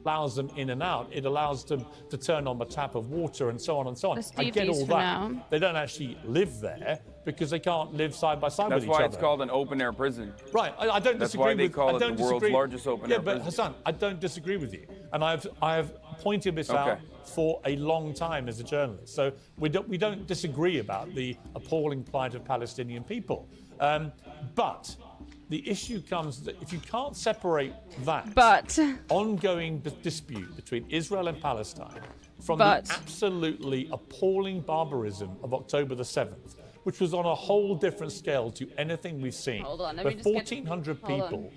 Allows them in and out. It allows them to turn on the tap of water and so on and so on. I get all that.
Now.
They don't actually live there because they can't live side by side with each other.
That's why it's called an open-air prison.
Right. I don't disagree with...
That's why they call it the world's largest open-air prison.
Yeah, but Hassan, I don't disagree with you. And I have pointed this out for a long time as a journalist. So we don't disagree about the appalling plight of Palestinian people. But the issue comes that if you can't separate that ongoing dispute between Israel and Palestine from the absolutely appalling barbarism of October the 7th, which was on a whole different scale to anything we've seen.
Hold on,
where 1,400 people,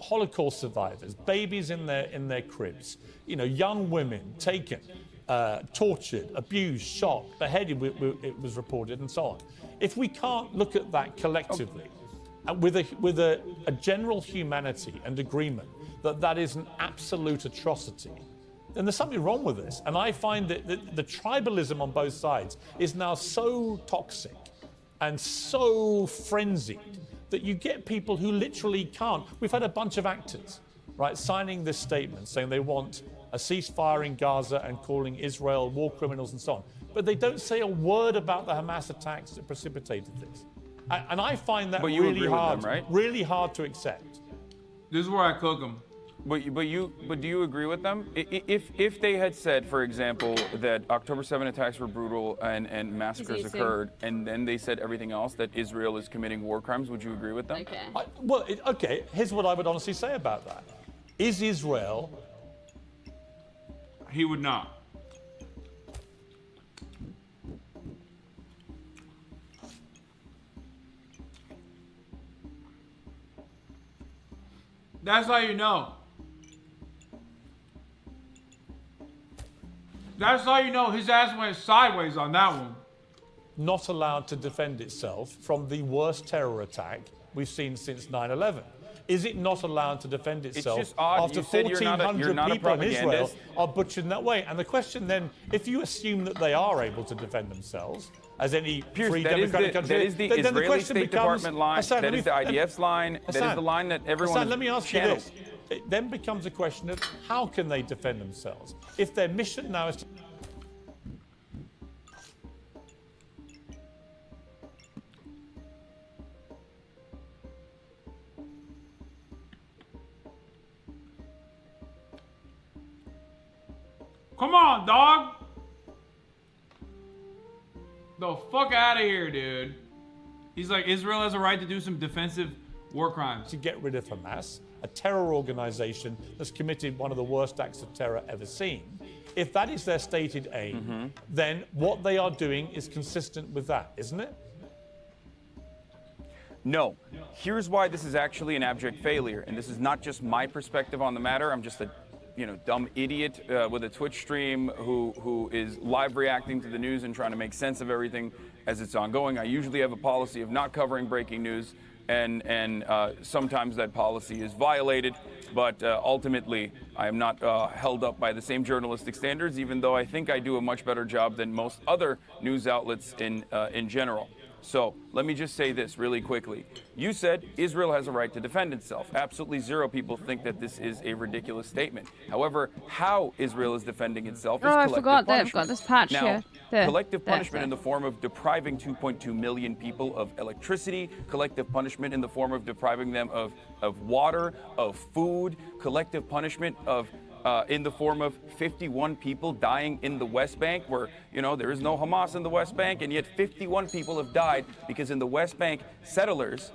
Holocaust survivors, babies in their cribs, young women taken, tortured, abused, shot, beheaded, it was reported, and so on. If we can't look at that collectively, with a general humanity and agreement that is an absolute atrocity, then there's something wrong with this. And I find that the tribalism on both sides is now so toxic and so frenzied that you get people who literally can't. We've had a bunch of actors, right, signing this statement saying they want a ceasefire in Gaza and calling Israel war criminals and so on. But they don't say a word about the Hamas attacks that precipitated this. And I find that really hard, really hard to accept.
This is where I cook them.
But do you agree with them? If they had said, for example, that October 7 attacks were brutal and massacres occurred, and then they said everything else, that Israel is committing war crimes, would you agree with them?
Okay.
Here's what I would honestly say about that. Is Israel...
He would not. That's how you know. That's how you know his ass went sideways on that one.
Not allowed to defend itself from the worst terror attack we've seen since 9/11. Is it not allowed to defend itself after 1,400 people in Israel are butchered in that way? And the question then, if you assume that they are able to defend themselves, as any free democratic country,
that is the Israeli State Department line, that is the IDF's line, that is the line that everyone
let me ask you this. It then becomes a question of how can they defend themselves? If their mission now is to...
Come on, dog. The fuck out of here, dude. He's like, Israel has a right to do some defensive war crimes.
To get rid of Hamas, a terror organization that's committed one of the worst acts of terror ever seen. If that is their stated aim, then what they are doing is consistent with that, isn't it?
No. Here's why this is actually an abject failure. And this is not just my perspective on the matter. I'm just a dumb idiot with a Twitch stream who is live reacting to the news and trying to make sense of everything as it's ongoing. I usually have a policy of not covering breaking news, and sometimes that policy is violated, but ultimately I am not held up by the same journalistic standards, even though I think I do a much better job than most other news outlets in general. So let me just say this really quickly. You said Israel has a right to defend itself. Absolutely zero people think that this is a ridiculous statement. However, how Israel is defending itself is collective punishment.
I've got this patch here.
Collective punishment in the form of depriving 2.2 million people of electricity, collective punishment in the form of depriving them of water, of food, collective punishment of in the form of 51 people dying in the West Bank, where, there is no Hamas in the West Bank, and yet 51 people have died because in the West Bank, settlers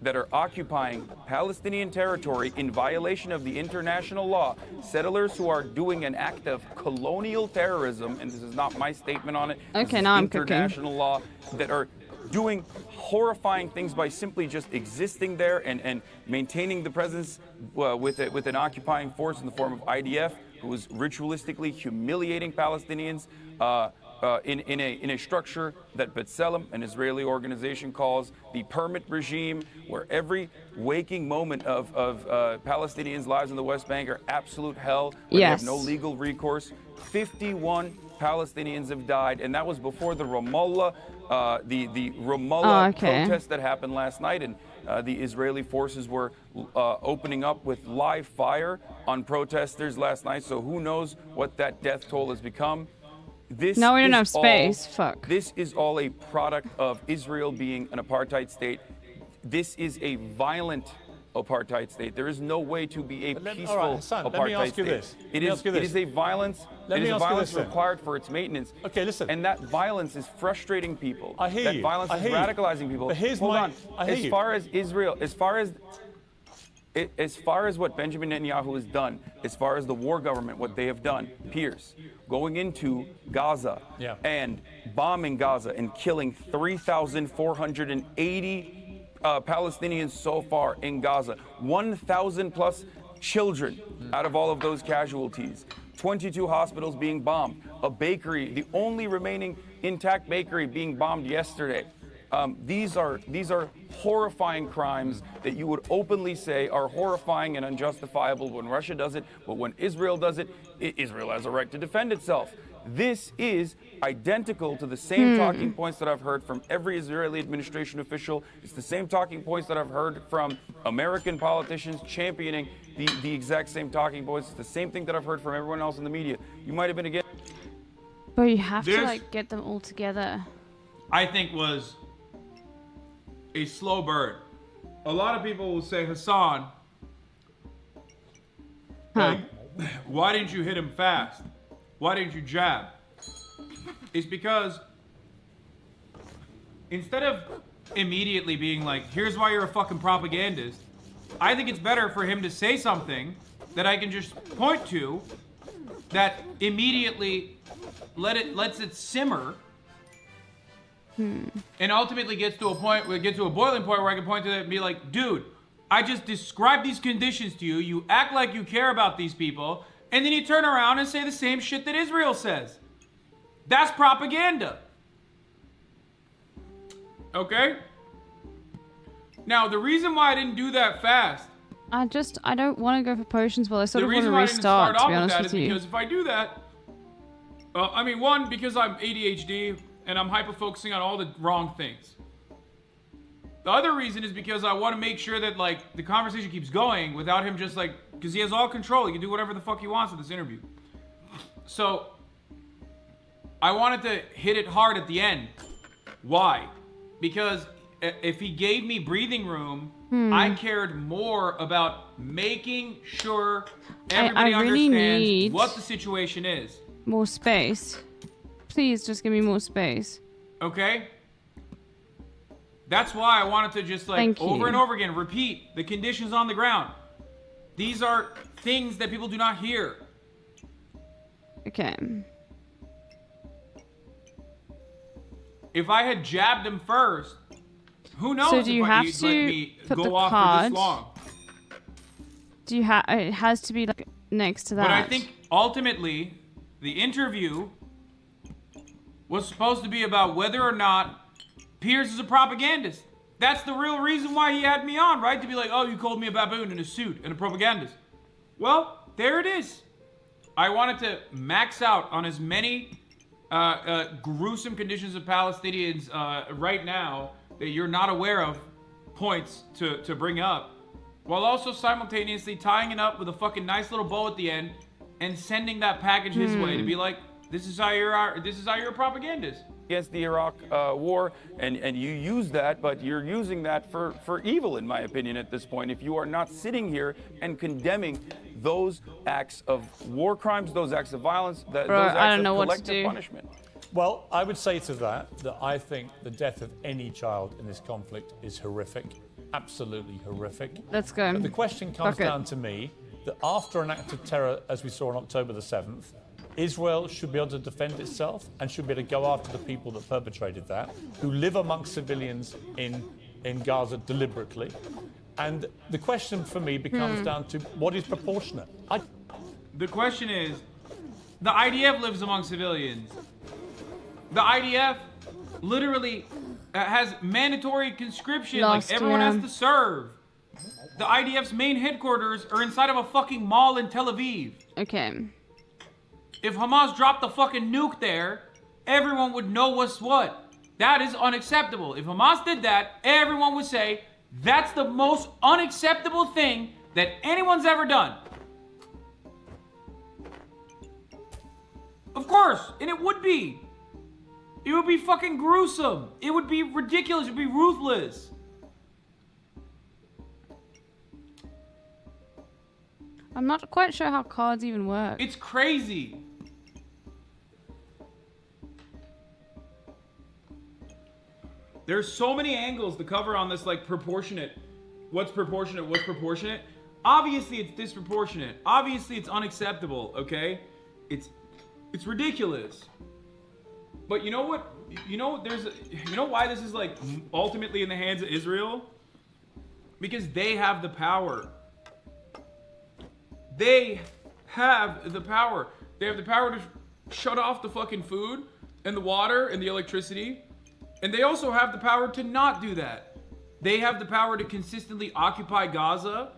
that are occupying Palestinian territory in violation of the international law, settlers who are doing an act of colonial terrorism, and this is not my statement on it,
okay, now I'm
international law, that are doing horrifying things by simply just existing there and maintaining the presence with an occupying force in the form of IDF, who is ritualistically humiliating Palestinians in a structure that B'Tselem, an Israeli organization, calls the permit regime, where every waking moment of Palestinians' lives in the West Bank are absolute hell, where they have no legal recourse. 51 Palestinians have died, and that was before the Ramallah protest that happened last night, and the Israeli forces were opening up with live fire on protesters last night. So who knows what that death toll has become.
Now we don't have space. Fuck.
This is all a product of Israel being an apartheid state. This is a violent apartheid state. There is no way to be a peaceful apartheid state. It is a violence. It is a violence required for its maintenance.
Okay, listen.
And that violence is frustrating people.
I hear
that
you.
That violence is radicalizing people.
But here's
Hold on. As far as Israel, as far as what Benjamin Netanyahu has done, as far as the war government, what they have done, Pierce, going into Gaza and bombing Gaza and killing 3,480 Palestinians so far in Gaza, 1,000 plus children out of all of those casualties, 22 hospitals being bombed, a bakery, the only remaining intact bakery, being bombed yesterday. These are horrifying crimes that you would openly say are horrifying and unjustifiable when Russia does it, but when Israel does it, Israel has a right to defend itself. This is identical to the same talking points that I've heard from every Israeli administration official. It's the same talking points that I've heard from American politicians championing the exact same talking points. It's the same thing that I've heard from everyone else in the media. You might have been against.
But you have to like get them all together.
I think was a slow burn. A lot of people will say, Hassan, like, why didn't you hit him fast? Why didn't you jab? It's because instead of immediately being like, here's why you're a fucking propagandist, I think it's better for him to say something that I can just point to that immediately lets it simmer and ultimately gets to a point where it gets to a boiling point where I can point to it and be like, dude, I just described these conditions to you. You act like you care about these people, and then you turn around and say the same shit that Israel says. That's propaganda. Okay? Now, the reason why I didn't do that fast,
I don't want to go for potions, but I sort of want to restart, to be honest with you.
Because if I do that, I mean, one, because I'm ADHD and I'm hyper-focusing on all the wrong things. The other reason is because I want to make sure that, like, the conversation keeps going without him just, like, because he has all control. He can do whatever the fuck he wants with this interview. So, I wanted to hit it hard at the end. Why? Because if he gave me breathing room, I cared more about making sure everybody understands what the situation is.
More space. Please just give me more space.
Okay? That's why I wanted to just like over and over again repeat the conditions on the ground. These are things that people do not hear.
Okay.
If I had jabbed him first, who knows
so do you
if
have
he'd
to
let me
put
go
the
off
card,
for this long.
Do you it has to be like next to that.
But I think ultimately the interview was supposed to be about whether or not Pierce is a propagandist. That's the real reason why he had me on, right? To be like, oh, you called me a baboon in a suit and a propagandist. Well, there it is. I wanted to max out on as many gruesome conditions of Palestinians right now that you're not aware of points to bring up, while also simultaneously tying it up with a fucking nice little bow at the end and sending that package his way to be like, this is how you're a propagandist.
Against the Iraq war, and you use that, but you're using that for evil, in my opinion, at this point. If you are not sitting here and condemning those acts of war crimes, those acts of violence, those acts of collective punishment.
Well, I would say to that I think the death of any child in this conflict is horrific. absolutely horrific.
Let's go.
But the question comes down to me that after an act of terror, as we saw on October the 7th, Israel should be able to defend itself and should be able to go after the people that perpetrated that, who live amongst civilians in Gaza deliberately. And the question for me becomes down to what is proportionate.
The question is, the IDF lives among civilians. The IDF literally has mandatory conscription, like everyone has to serve. The IDF's main headquarters are inside of a fucking mall in Tel Aviv.
Okay.
If Hamas dropped the fucking nuke there, everyone would know what's what. That is unacceptable. If Hamas did that, everyone would say, that's the most unacceptable thing that anyone's ever done. Of course, and it would be. It would be fucking gruesome. It would be ridiculous. It would be ruthless.
I'm not quite sure how cards even work.
It's crazy. There's so many angles to cover on this, like, proportionate. What's proportionate? What's proportionate? Obviously, it's disproportionate. Obviously, it's unacceptable, okay? It's ridiculous. But you know what? You know why this is, like, ultimately in the hands of Israel? Because they have the power. They have the power. They have the power to shut off the fucking food and the water and the electricity. And they also have the power to not do that. They have the power to consistently occupy Gaza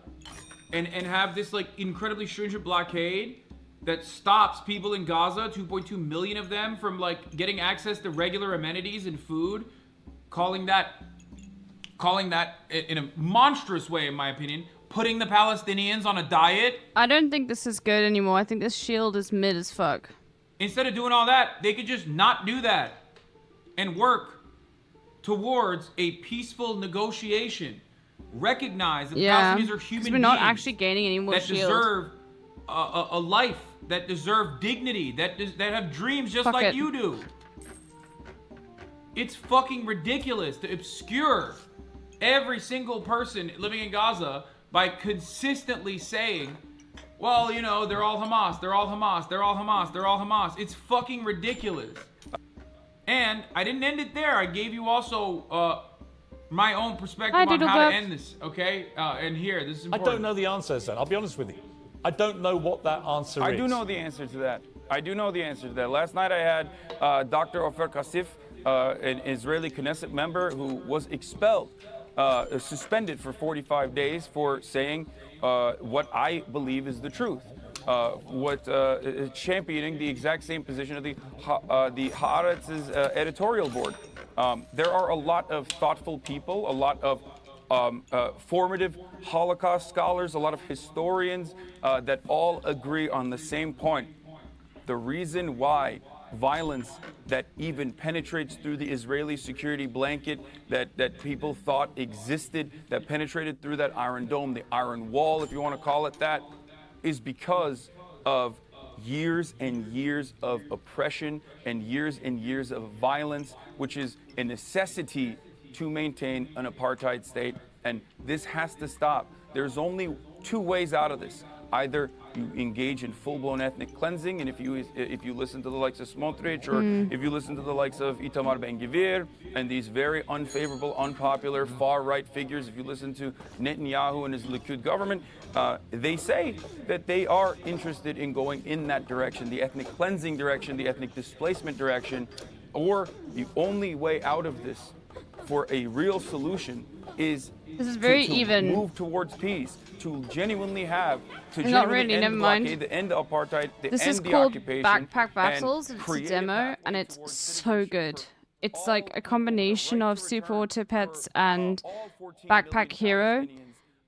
and have this, like, incredibly stringent blockade that stops people in Gaza, 2.2 million of them, from, like, getting access to regular amenities and food, calling that in a monstrous way, in my opinion, putting the Palestinians on a diet.
I don't think this is good anymore. I think this shield is mid as fuck.
Instead of doing all that, they could just not do that and work towards a peaceful negotiation. Recognize that Palestinians are human beings.
We're not actually gaining any more
that
shield.
Deserve a life, that deserve dignity, that have dreams just like you do. It's fucking ridiculous to obscure every single person living in Gaza by consistently saying, well, you know, they're all Hamas, they're all Hamas, they're all Hamas, they're all Hamas. It's fucking ridiculous. And I didn't end it there. I gave you also my own perspective on how to end this, okay? And here, this is important.
I don't know the answer, son. I'll be honest with you. I don't know what that answer is.
I do know the answer to that. Last night I had Dr. Ofer Kassif, an Israeli Knesset member who was expelled, suspended for 45 days for saying what I believe is the truth. Championing the exact same position of the Haaretz's editorial board. There are a lot of thoughtful people, a lot of formative Holocaust scholars, a lot of historians that all agree on the same point. The reason why violence that even penetrates through the Israeli security blanket that people thought existed, that penetrated through that Iron Dome, the Iron Wall, if you want to call it that, is because of years and years of oppression and years of violence, which is a necessity to maintain an apartheid state. And this has to stop. There's only two ways out of this. Either you engage in full-blown ethnic cleansing, and if you listen to the likes of Smotrich, or if you listen to the likes of Itamar Ben-Gvir, and these very unfavorable, unpopular, far-right figures, if you listen to Netanyahu and his Likud government, they say that they are interested in going in that direction, the ethnic cleansing direction, the ethnic displacement direction, or the only way out of this for a real solution is to move towards peace, to genuinely have, to genuinely end the blockade, to end the apartheid, to end the occupation.
This is called Backpack Battles. It's a demo, and it's so good. It's like a combination of Super Auto Pets and Backpack Hero,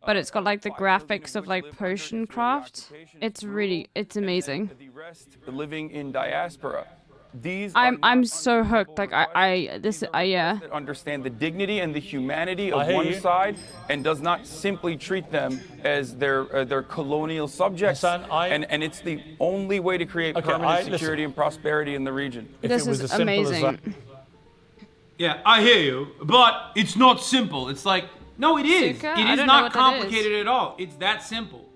but it's got like the graphics of like Potion Craft. It's amazing.
The rest living in diaspora.
I'm so hooked. Like yeah.
Understand the dignity and the humanity of one side, and does not simply treat them as their colonial subjects. And it's the only way to create permanent security and prosperity in the region.
This is amazing.
Yeah, I hear you, but it's not simple. It's like, No, it is.
Suka?
It
I
is
don't know
not
what that is.
complicated at all. It's that simple.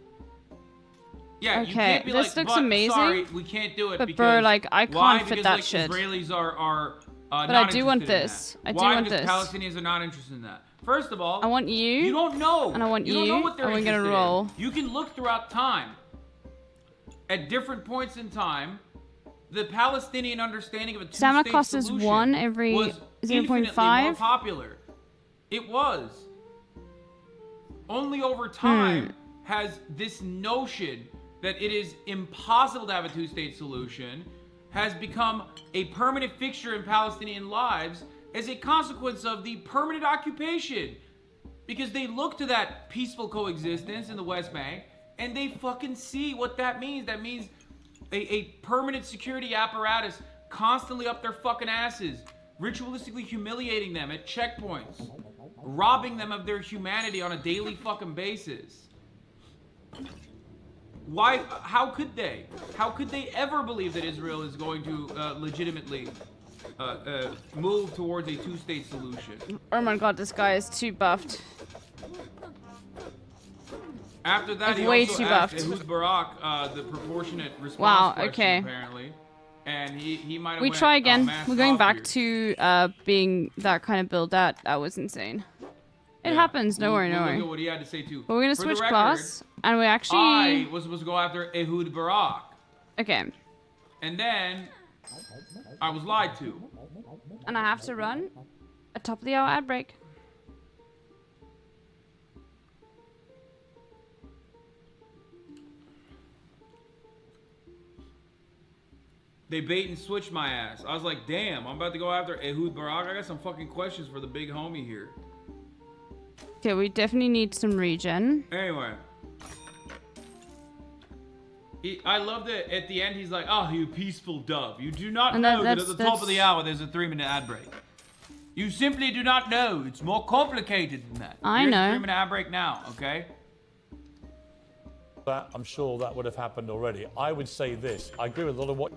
Yeah, you
Okay,
can't be
this
like,
looks
but
amazing,
sorry, we can't do it
but
because
bro, like, I
why?
can't fit
Because,
that
like,
shit.
Israelis are
But
not
I do want
interested in
this.
that.
I do
Why?
want
Because
this.
Palestinians are not interested in that. First of all,
I want you.
You don't know.
And I want
you. Don't know
you,
what they're
and we're gonna
interested
roll.
in. You can look throughout time. At different points in time, the Palestinian understanding of a
Stamina
two-state
cost is
solution
1 every
was
0.5.
infinitely more popular. It was. Only over time has this notion that it is impossible to have a two-state solution has become a permanent fixture in Palestinian lives as a consequence of the permanent occupation. Because they look to that peaceful coexistence in the West Bank and they fucking see what that means. That means a permanent security apparatus constantly up their fucking asses, ritualistically humiliating them at checkpoints, robbing them of their humanity on a daily fucking basis. Why? How could they? How could they ever believe that Israel is going to legitimately move towards a two-state solution?
Oh my god, this guy is too buffed.
After that,
Like,
he
way
also
too
asked
buffed.
Ehud Barak the proportionate response
Wow,
question,
okay.
apparently. And he might have
We
went,
try again.
mass
We're going
off
back
here.
to being that kind of build. That was insane. It happens. No worry, no
We'll look
worry.
at what he had to say too.
But we're gonna
For the
switch
record,
class, and we actually.
I was supposed to go after Ehud Barak,
Okay.
and then I was lied to.
And I have to run a top of the hour ad break.
They bait and switched my ass. I was like, damn, I'm about to go after Ehud Barak. I got some fucking questions for the big homie here.
Okay, we definitely need some regen.
Anyway. I love that at the end he's like, oh, you peaceful dove. You do not
And
know that at
that's-
the top of the hour there's a 3-minute ad break. You simply do not know. It's more complicated than that.
I
Here's
know.
a 3-minute ad break now, okay?
That, I'm sure that would have happened already. I would say this. I agree with a lot of what...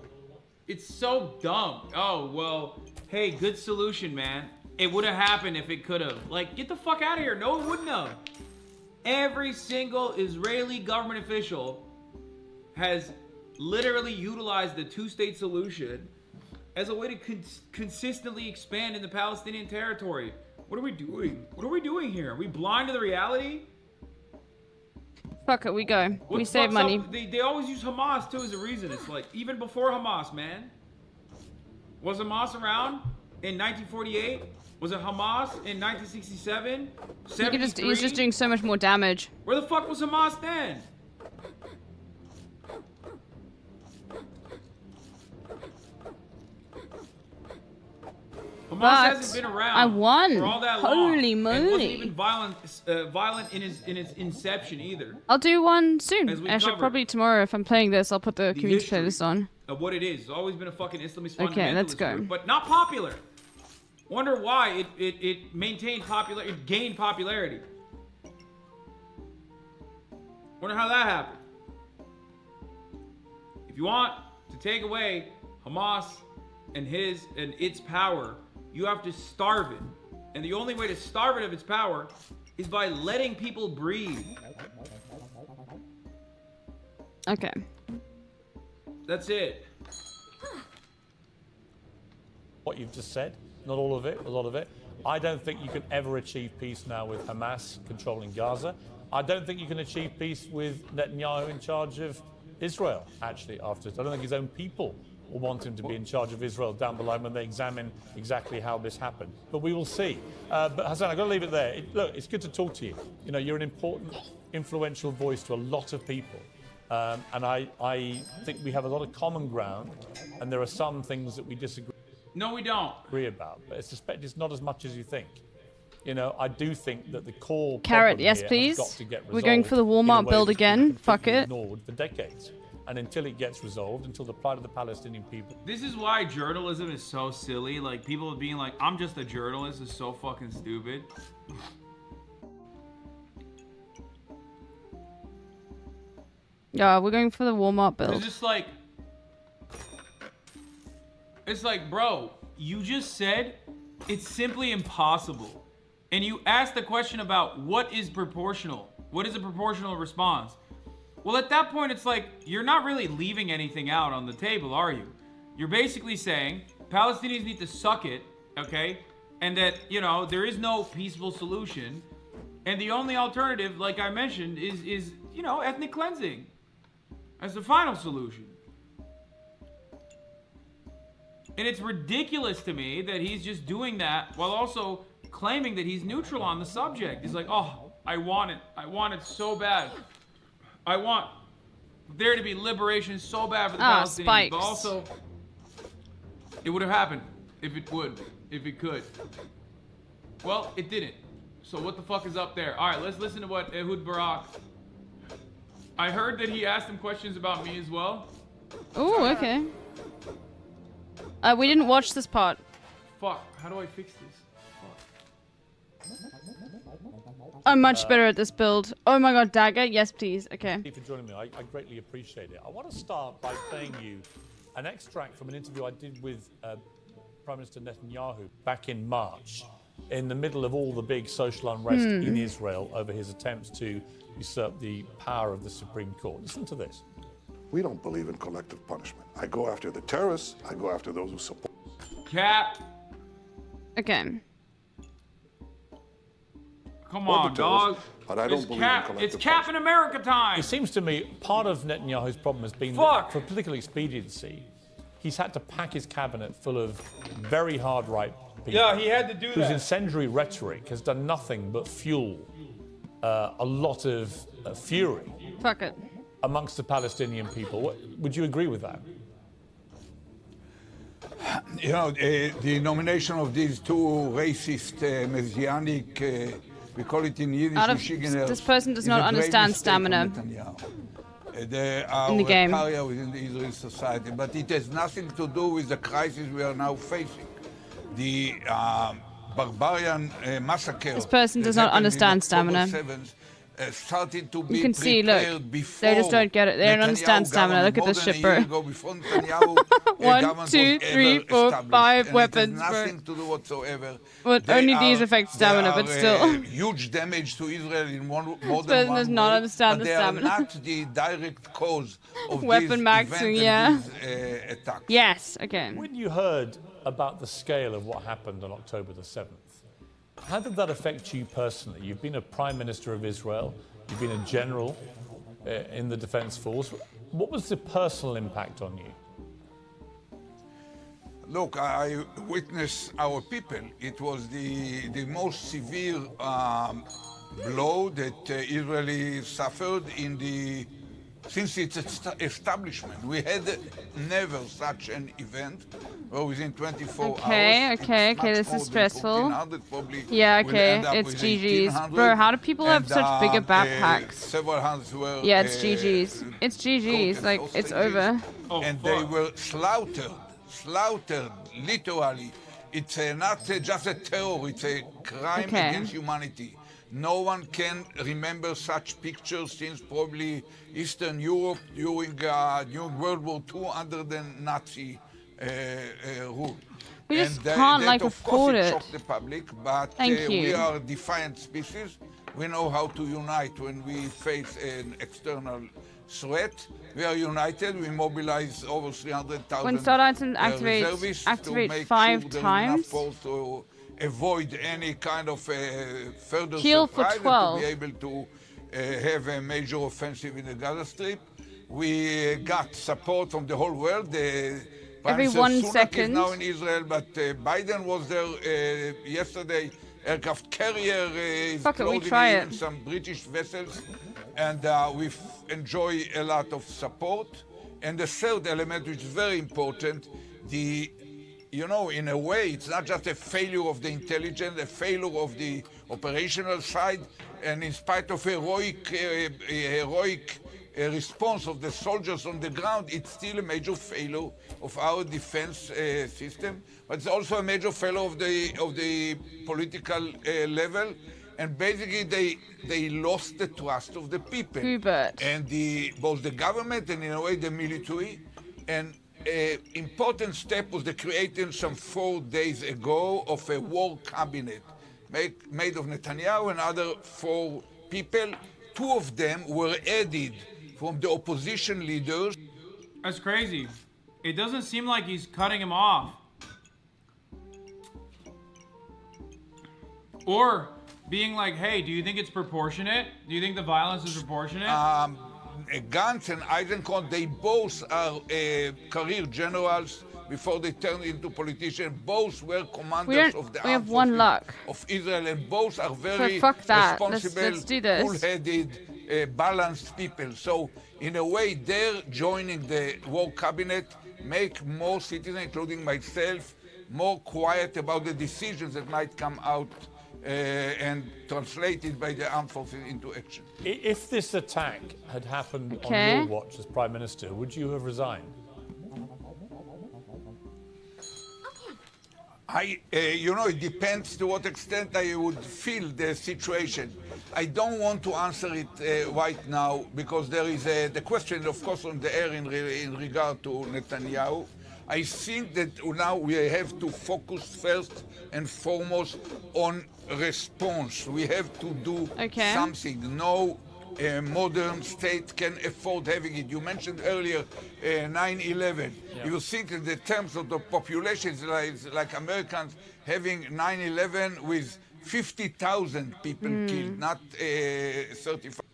It's so dumb. Oh, well, hey, good solution, man. It would have happened if it could have. Like, get the fuck out of here. No, it wouldn't have. Every single Israeli government official has literally utilized the two-state solution as a way to consistently expand in the Palestinian territory. What are we doing? What are we doing here? Are we blind to the reality?
Fuck it, we go.
What
We
the
save
fuck's
money.
up? They always use Hamas, too, as a reason. It's like, even before Hamas, man. Was Hamas around in 1948? Was it Hamas in 1967?
He's just doing so much more damage.
Where the fuck was Hamas then? Hamas
But
hasn't been around.
I won.
For all that long.
Holy
And wasn't
moly.
even violent in its inception either.
I'll do one soon.
As we
Actually,
covered.
probably tomorrow if I'm playing this, I'll put the community
history
playlist on.
Of what it is. It's always been a fucking Islamist fundamentalist
Okay, let's go.
group, but not popular. Wonder why it maintained popular. It gained popularity. Wonder how that happened. If you want to take away Hamas and its power, you have to starve it. And the only way to starve it of its power is by letting people breathe.
Okay.
That's it.
What you've just said, not all of it, a lot of it. I don't think you can ever achieve peace now with Hamas controlling Gaza. I don't think you can achieve peace with Netanyahu in charge of Israel, actually, after this. I don't think his own people will want him to be in charge of Israel down the line when they examine exactly how this happened. But we will see. But Hassan, I've got to leave it there. Look, it's good to talk to you. You know, you're an important, influential voice to a lot of people. And I think we have a lot of common ground, and there are some things that we disagree
No, we don't.
about. But I suspect it's not as much as you think. You know, I do think that the core
Carrot,
problem
yes,
here
please.
has got to get
We're going for the
resolved in a
Walmart
way
build
that's been
again. Fuck
completely
it.
ignored for decades. And until it gets resolved, until the plight of the Palestinian people...
This is why journalism is so silly. Like, people being like, I'm just a journalist is so fucking stupid.
Yeah, we're going for the Walmart build.
It's just like... It's like, bro, you just said it's simply impossible and you ask the question about what is proportional, what is a proportional response? Well, at that point, it's like, you're not really leaving anything out on the table, are you? You're basically saying Palestinians need to suck it, okay? And that, you know, there is no peaceful solution. And the only alternative, like I mentioned, is you know, ethnic cleansing as the final solution. And it's ridiculous to me that he's just doing that while also claiming that he's neutral on the subject. He's like, oh, I want it so bad. I want there to be liberation so bad for the Palestinians.
Spikes.
But also, it would have happened if it could. Well, it didn't. So what the fuck is up there? All right, let's listen to what Ehud Barak. I heard that he asked him questions about me as well.
Oh, okay. We didn't watch this part.
Fuck, how do I fix this?
I'm much better at this build. Oh my god, dagger? Yes, please. Okay.
Thank you for joining me. I greatly appreciate it. I want to start by playing you an extract from an interview I did with Prime Minister Netanyahu back in March, in the middle of all the big social unrest in Israel over his attempts to usurp the power of the Supreme Court. Listen to this.
We don't believe in collective punishment. I go after the terrorists. I go after those who support.
Cap.
Okay.
Come on, dog.
But I don't believe in collective
It's Cap in America time.
It seems to me part of Netanyahu's problem has been that for political expediency, he's had to pack his cabinet full of very hard right people.
Yeah, he had to do
whose
that.
incendiary rhetoric has done nothing but fuel a lot of fury
Fuck it.
amongst the Palestinian people. Would you agree with that?
You know, the nomination of these two racist, messianic, we call it in Yiddish,
This person does not understand stamina
They are
in the game.
a pariah within the Israeli society, but it has nothing to do with the crisis we are now facing. The barbarian massacre.
This person does not understand stamina.
Started to be
You can see, look,
before
they just don't get it. They don't understand stamina. Look at this shit, bro. 1, 2, 3, 4, 5 weapons,
it has nothing to do whatsoever.
But only these affect stamina, but still.
Huge damage to Israel in more than one
person does not
way,
understand
but
the
they
stamina.
are not the direct cause of
Weapon
these
maxing,
events
yeah.
and these attacks.
Yes, okay.
When you heard about the scale of what happened on October the 7th, how did that affect you personally? You've been a Prime Minister of Israel, you've been a general in the Defense Force. What was the personal impact on you?
Look, I witnessed our people. It was the most severe blow that Israel suffered since its establishment. We had never such an event where within 24 hours.
Okay, this is stressful. Yeah, okay, it's GG's. Bro, how do people have such bigger backpacks?
Several hundreds were.
Yeah, it's GG's. It's GG's, like, it's over.
And they were slaughtered, literally. It's not just a terror, it's a crime against humanity. No one can remember such pictures since probably Eastern Europe during World War II under the Nazi rule.
We just can't, like, afford it.
Of course, it shocked the public, but we are a defiant species. We know how to unite when we face an external threat. We are united. We mobilize over 300,000
When Star Titan
reservists
activate
to make
5
sure there is
times.
enough force to avoid any kind of further
Heal for
surprise
12.
and to be able to have a major offensive in the Gaza Strip. We got support from the whole world. Prime
Every
Minister
1
Sunak
second.
is now in Israel, but Biden was there yesterday. Aircraft carrier is
Fuck it, we
closing
try
in
it.
some British vessels, and we enjoy a lot of support. And the third element, which is very important, in a way, it's not just a failure of the intelligence, a failure of the operational side, and in spite of heroic response of the soldiers on the ground, it's still a major failure of our defense system, but it's also a major failure of the political level. And basically, they lost the trust of the people.
Hubert.
And both the government and, in a way, the military. And an important step was the creation some 4 days ago of a war cabinet made of Netanyahu and other 4 people. 2 of them were added from the opposition leaders.
That's crazy. It doesn't seem like he's cutting him off. Or being like, hey, do you think it's proportionate? Do you think the violence is proportionate?
Gantz and Eisenkot, they both are career generals before they turned into politicians. Both were commanders of the armed forces of Israel, and both are very responsible,
let's do this.
full-headed, balanced people. So, in a way, they're joining the war cabinet, make more citizens, including myself, more quiet about the decisions that might come out and translated by the armed forces into action.
If this attack had happened on your watch as Prime Minister, would you have resigned?
It depends to what extent I would feel the situation. I don't want to answer it right now because there is the question, of course, on the air in regard to Netanyahu. I think that now we have to focus first and foremost on response. We have to do something. No modern state can afford having it. You mentioned earlier 9/11. Yeah. You think in the terms of the population, it's like Americans having 9/11 with 50,000 people killed, not 35.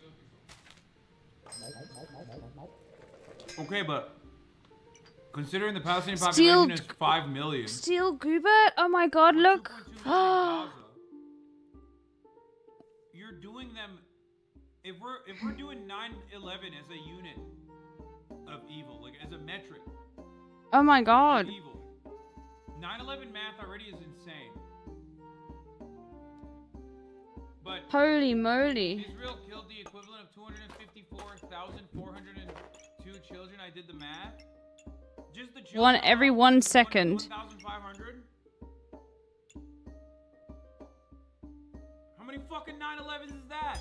Okay, but considering the Palestinian population is 5 million.
Steel Gubert? Oh my god, look.
You're doing them. If we're doing 9/11 as a unit of evil, like as a metric.
Oh my god.
Evil. 9/11 math already is insane. But
holy moly.
Israel killed the equivalent of 254,402 children. I did the math. Just the children.
One every 1 second.
1,500. How many fucking 9/11s is that?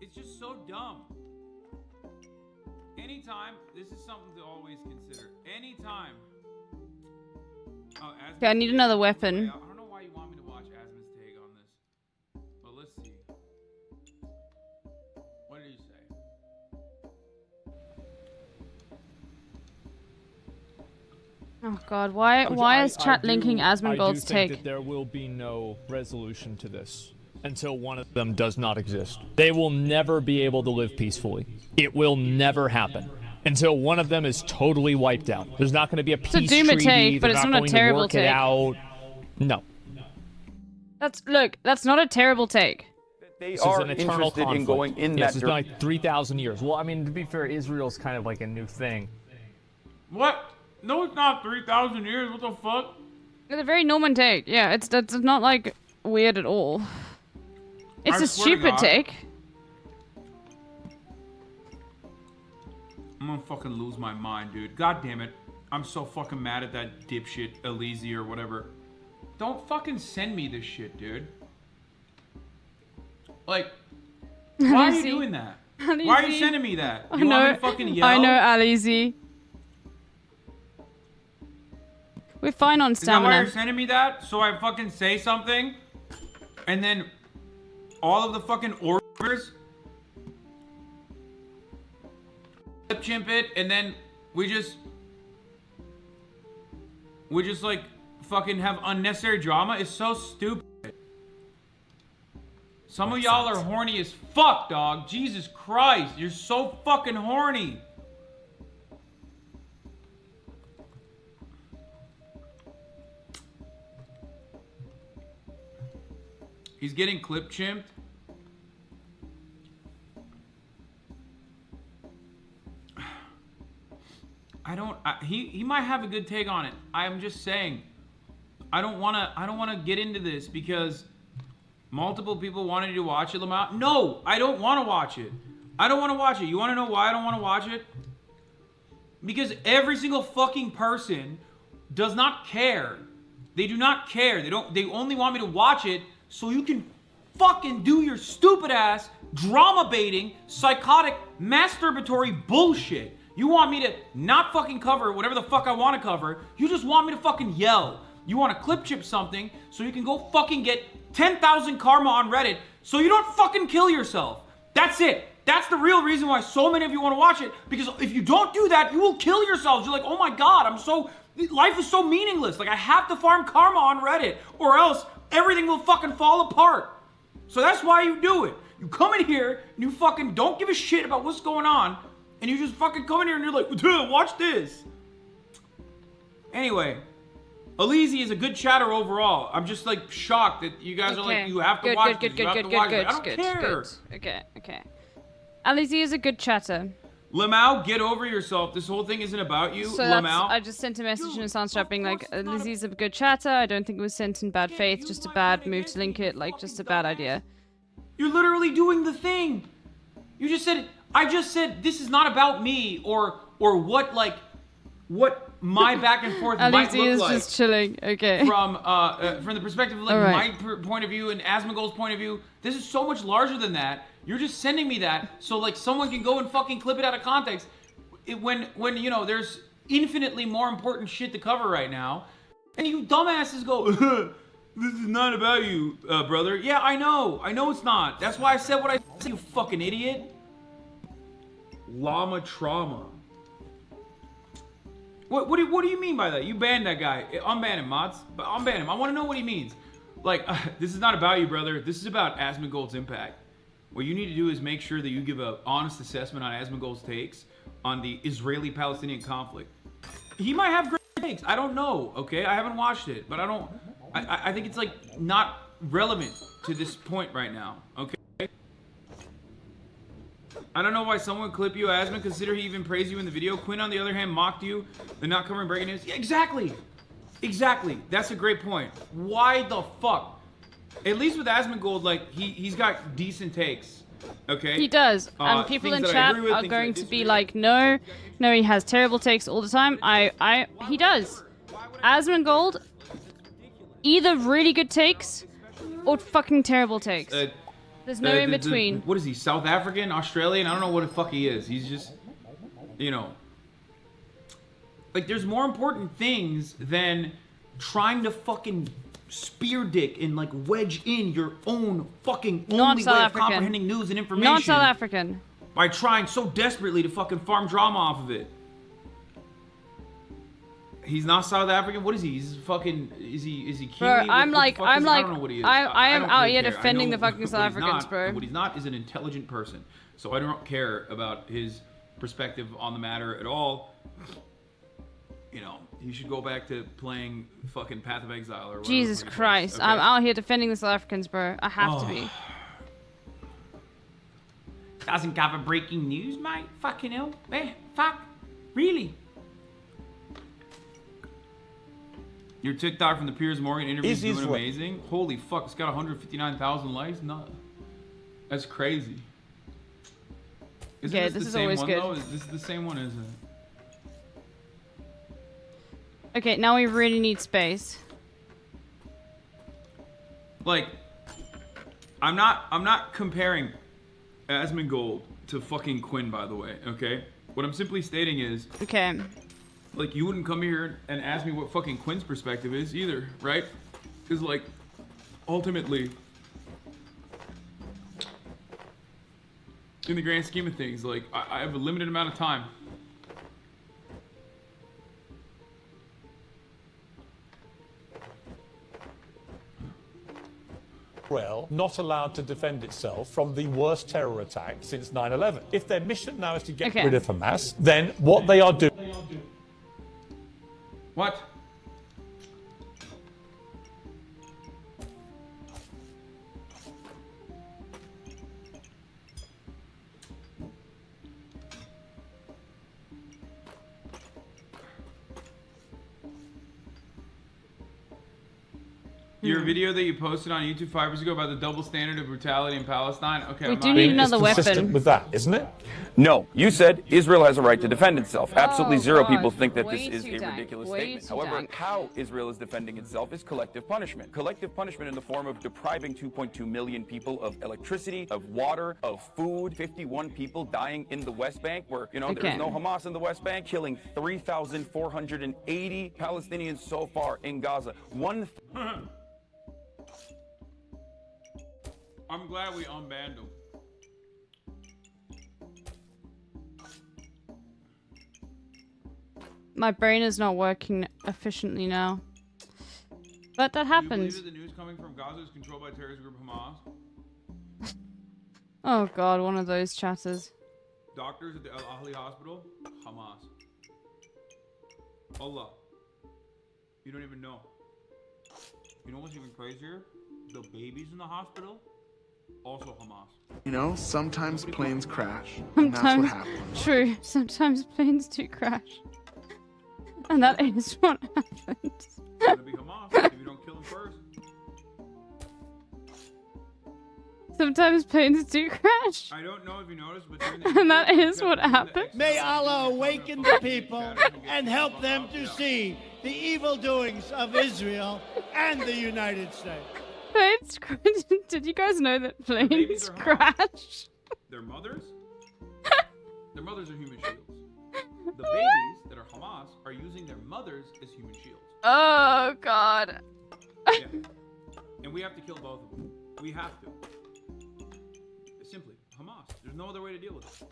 It's just so dumb. Anytime, this is something to always consider. Anytime.
Okay, I need another weapon.
I don't know why you want me to watch Asma's take on this, but let's see. What did he say?
Oh god, why is chat linking Asmongold's take?
I do think that there will be no resolution to this until one of them does not exist. They will never be able to live peacefully. It will never happen until one of them is totally wiped out. There's not going to be a peace treaty.
Take, but it's not a terrible take.
No.
That's not a terrible take.
They are interested in going in that
direction. It's been like 3,000 years. Well, I mean, to be fair, Israel's kind of like a new thing.
What? No, it's not 3,000 years. What the fuck?
It's a very Norman take. Yeah, that's not like weird at all. It's a stupid take.
I'm gonna fucking lose my mind, dude. God damn it. I'm so fucking mad at that dipshit Elise or whatever. Don't fucking send me this shit, dude. Like, why are you doing that? Why are you sending me that? You want me to fucking yell?
I know, Alizy. We're fine on stamina.
Is that why you're sending me that? So I fucking say something, and then all of the fucking orders chimp it, and then we just like fucking have unnecessary drama. It's so stupid. Some of y'all are horny as fuck, dog. Jesus Christ, you're so fucking horny. He's getting clip chimped. He might have a good take on it. I'm just saying, I don't wanna get into this because multiple people wanted to watch it. Lamont, no, I don't want to watch it. I don't want to watch it. You want to know why I don't want to watch it? Because every single fucking person does not care. They do not care. They only want me to watch it so you can fucking do your stupid ass drama baiting, psychotic, masturbatory bullshit. You want me to not fucking cover whatever the fuck I want to cover. You just want me to fucking yell. You want to clip chip something so you can go fucking get 10,000 karma on Reddit so you don't fucking kill yourself. That's it. That's the real reason why so many of you want to watch it, because if you don't do that, you will kill yourselves. You're like, oh my god, life is so meaningless. Like, I have to farm karma on Reddit or else everything will fucking fall apart. So that's why you do it. You come in here and you fucking don't give a shit about what's going on, and you just fucking come in here and you're like, dude, watch this. Anyway, Alizé is a good chatter overall. I'm just like shocked that you guys are like, you have to watch this. You have to watch this. I don't care.
Okay. Alizé is a good chatter.
Lamau, get over yourself. This whole thing isn't about you.
So
Lamau.
I just sent a message in a Soundstrap being like, Alizé's a good chatter. I don't think it was sent in bad faith. Just a bad move to link it. Like, just a bad idea.
You're literally doing the thing. You just said, I just said, this is not about me or what my back and forth might look like.
Alizé is just chilling. Okay.
From the perspective of my point of view and Asmongold's point of view, this is so much larger than that. You're just sending me that so like someone can go and fucking clip it out of context. When you know there's infinitely more important shit to cover right now, and you dumbasses go, this is not about you, brother. Yeah, I know it's not. That's why I said what I said, you fucking idiot. Llama trauma. What do you mean by that? You banned that guy. Unban him, mods. Unban him. I want to know what he means. Like, this is not about you, brother. This is about Asmongold's impact. What you need to do is make sure that you give an honest assessment on Asmongold's takes on the Israeli-Palestinian conflict. He might have great takes. I don't know, okay? I haven't watched it, but I think it's, like, not relevant to this point right now, okay? I don't know why someone would clip you, Asmon, consider he even praised you in the video. Quinn, on the other hand, mocked you. They're not covering breaking news. Yeah, exactly. That's a great point. Why the fuck? At least with Asmongold, like, he's got decent takes. Okay?
He does. And people in chat are going to be like, no, he has terrible takes all the time. He does. Asmongold, either really good takes or fucking terrible takes. There's no in between.
What is he? South African? Australian? I don't know what the fuck he is. He's just, you know. Like, there's more important things than trying to fucking spear dick and, like, wedge in your own fucking only way of comprehending news and information.
Not South African.
By trying so desperately to fucking farm drama off of it. He's not South African. What is he? He's fucking. Is he Kiwi?
Bro, I don't know
what he is.
I am out here defending the fucking South Africans, bro.
What he's not is an intelligent person. So I don't care about his perspective on the matter at all. You know, he should go back to playing fucking Path of Exile or whatever.
Jesus Christ, okay? I'm out here defending the South Africans, bro. I have to be.
Doesn't cover breaking news, mate. Fucking hell. Fuck. Really? Your TikTok from the Piers Morgan interview is doing amazing. Holy fuck, it's got 159,000 likes. No, that's crazy. Isn't this the same one, though? This is the same one, isn't it?
Okay, now we really need space.
Like, I'm not comparing Asmongold to fucking Quinn, by the way. Okay, what I'm simply stating is.
Okay.
Like, you wouldn't come here and ask me what fucking Quinn's perspective is either, right? Because, like, ultimately, in the grand scheme of things, like, I have a limited amount of time.
Israel not allowed to defend itself from the worst terror attack since 9/11. If their mission now is to get rid of Hamas, then what they are doing...
What? Your video that you posted on YouTube 5 years ago about the double standard of brutality in Palestine. Okay,
we do need another weapon.
With that, isn't it?
No, you said Israel has a right to defend itself. Absolutely zero
God.
people think that
Way
this is
too
a
dank.
ridiculous
Way
statement.
too
However,
dank.
how Israel is defending itself is collective punishment. Collective punishment in the form of depriving 2.2 million people of electricity, of water, of food, 51 people dying in the West Bank where, you know, there's no Hamas in the West Bank, killing 3,480 Palestinians so far in Gaza.
I'm glad we unbanned them.
My brain is not working efficiently now. But that happens.
Do you believe that the news coming from Gaza is controlled by terrorist group Hamas?
Oh god, one of those chatters.
Doctors at the Al Ahli Hospital? Hamas. Allah. You don't even know. You know what's even crazier? The babies in the hospital? Also Hamas.
You know, sometimes planes crash. And that's what happens.
True. Sometimes planes do crash. And that is what happens.
It's gonna be Hamas if you don't kill him first.
Sometimes planes do crash.
I don't know if you noticed, but
and that is what happens.
May Allah awaken the people and help them to see the evil doings of Israel and the United States.
Planes did you guys know that planes crash?
Their mothers? Their mothers are human shields. The babies that are Hamas are using their mothers as human shields.
Oh god.
Yeah. And we have to kill both of them. We have to. Simply, Hamas. There's no other way to deal with it.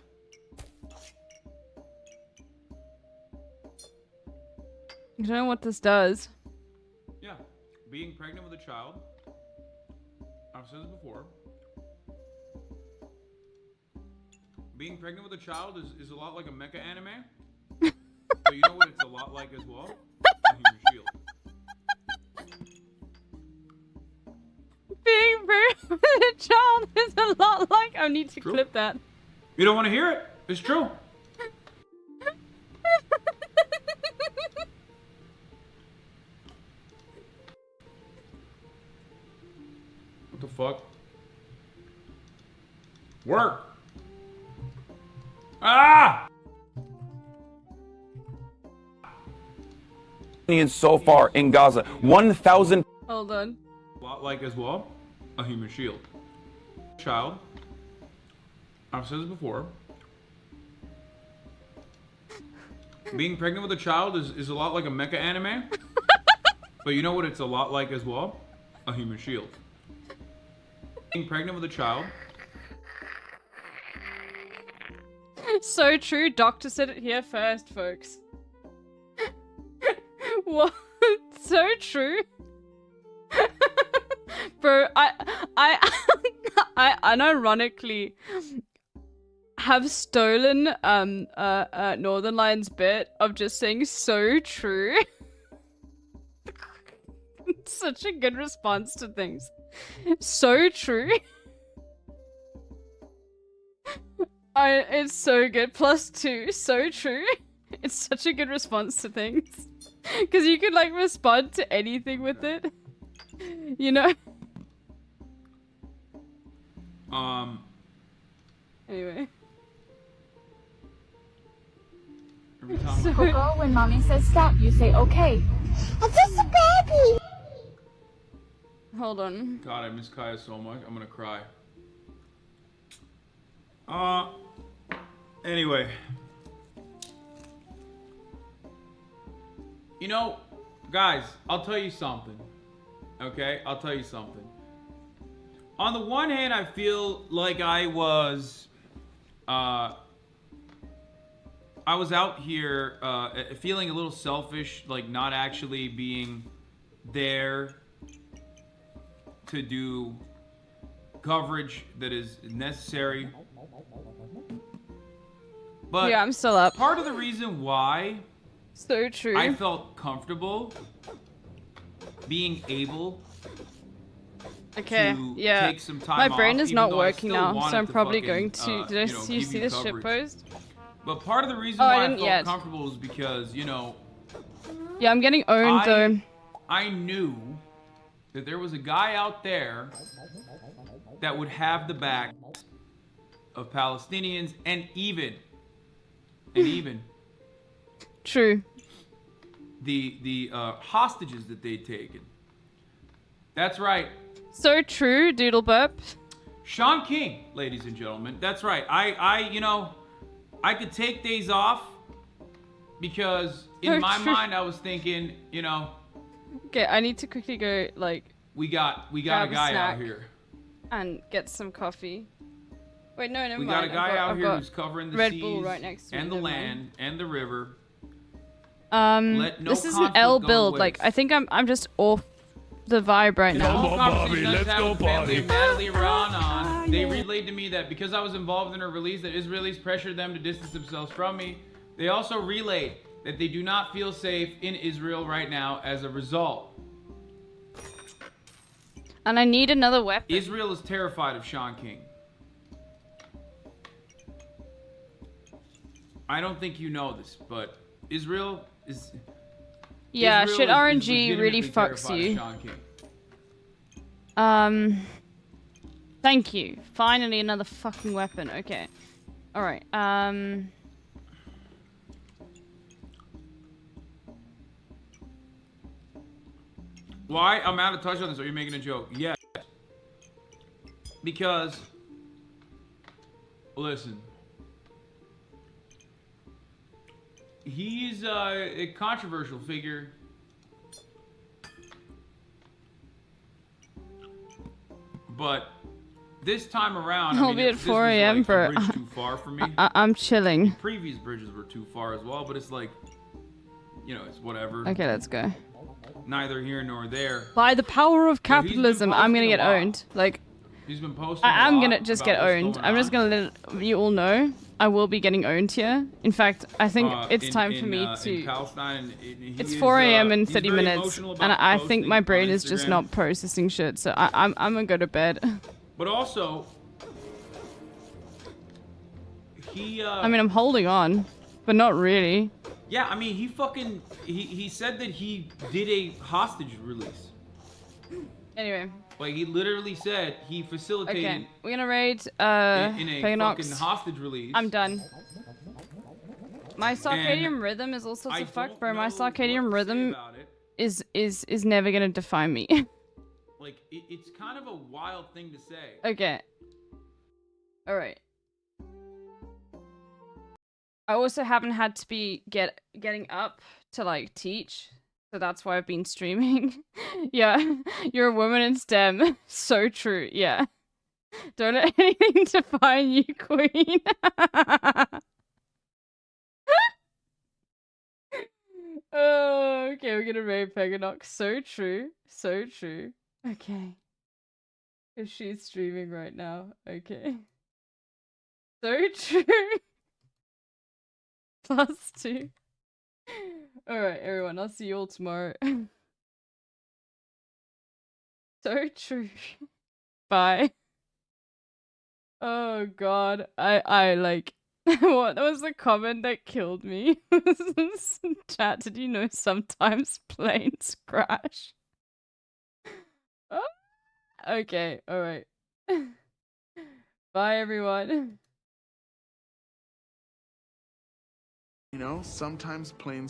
I don't know what this does.
Yeah. Being pregnant with a child. I've said this before. Being pregnant with a child is a lot like a mecha anime. So you know what it's a lot like as well? A human shield.
Being pregnant with a child is a lot like... I need to clip that.
You don't want to hear it? It's true. What the fuck? Work! Ah!
So far in Gaza, 1,000.
Hold on.
A lot like as well, a human shield. Child. I've said this before. Being pregnant with a child is a lot like a mecha anime. But you know what it's a lot like as well? A human shield. Being pregnant with a child.
So true. Doctor said it here first, folks. What? So true. Bro, I unironically have stolen Northern Lion's bit of just saying so true. It's such a good response to things. So true. It's so good. +2. So true. It's such a good response to things. Because you could like respond to anything with it. You know? Anyway.
So girl, when mommy says stop, you say okay. I'm just a baby.
Hold on.
God, I miss Kaya so much. I'm gonna cry. Anyway. You know, guys, I'll tell you something. Okay? I'll tell you something. On the one hand, I feel like I was out here feeling a little selfish, like not actually being there to do coverage that is necessary. But
yeah, I'm still up.
Part of the reason why
so true.
I felt comfortable being able to take some time
my brain
off,
is not
even though I
working
still
now,
wanted
so I'm
to
probably
fucking,
going to. Did I
you know,
see you
give
see
you
this shit
coverage.
post?
But part of the reason
Oh,
why
I
I
didn't
felt
yet.
comfortable is because, you know,
Yeah, I'm getting owned though.
I knew that there was a guy out there that would have the back of Palestinians and even
True.
the hostages that they'd taken. That's right.
So true, Doodle Burp.
Sean King, ladies and gentlemen. That's right. I could take days off because in my mind I was thinking,
Okay, I need to quickly go, like...
We got a guy out here.
And get some coffee. Wait, no, never mind.
We got a guy out here who's covering the
Red
seas
Bull right next to
and
me,
the
never
land and the river.
This is an L build. Like, I think I'm just off the vibe right now.
Come on, Bobby, let's go party.
Natalie Raanan, they relayed to me that because I was involved in her release, that Israelis pressured them to distance themselves from me. They also relayed that they do not feel safe in Israel right now as a result.
And I need another weapon.
Israel is terrified of Sean King. I don't think you know this, but Israel is...
Yeah,
Israel
shit
is
RNG really
legitimately
fucks
terrified of
you.
Sean King.
Thank you. Finally another fucking weapon. Okay. Alright,
Why? I'm out of touch on this. Are you making a joke? Yes. Because, listen, he's a controversial figure. But this time around,
I'll be at 4 a.m.
for a bridge too far for me.
I'm chilling.
Previous bridges were too far as well, but it's like, it's whatever.
Okay, let's go.
Neither here nor there.
By the power of capitalism, I'm gonna get owned. Like,
he's been posting.
I'm gonna just get owned. I'm just gonna let you all know I will be getting owned here. In fact, I think it's time for me to.
In Palestine,
It's 4 a.m. in 30 minutes, and I think my brain is just not processing shit. So I'm gonna go to bed.
But also, he.
I mean, I'm holding on, but not really.
Yeah, I mean, he said that he did a hostage release.
Anyway.
Like, he literally said he facilitated...
Okay, we're gonna raid,
in a fucking hostage release.
I'm done. My circadian rhythm is also so fucked, bro. My circadian rhythm is never gonna define me.
Like, it's kind of a wild thing to say.
Okay. Alright. I also haven't had to be getting up to like teach, so that's why I've been streaming. Yeah, you're a woman in STEM. So true. Yeah. Don't let anything define you, queen. Oh, okay, we're gonna raid Peganox. So true. So true. Okay. Because she's streaming right now. Okay. So true. +2. Alright, everyone. I'll see you all tomorrow. So true. Bye. Oh god. I like... What was the comment that killed me? Chat, did you know sometimes planes crash? Oh. Okay, alright. Bye, everyone.
Sometimes planes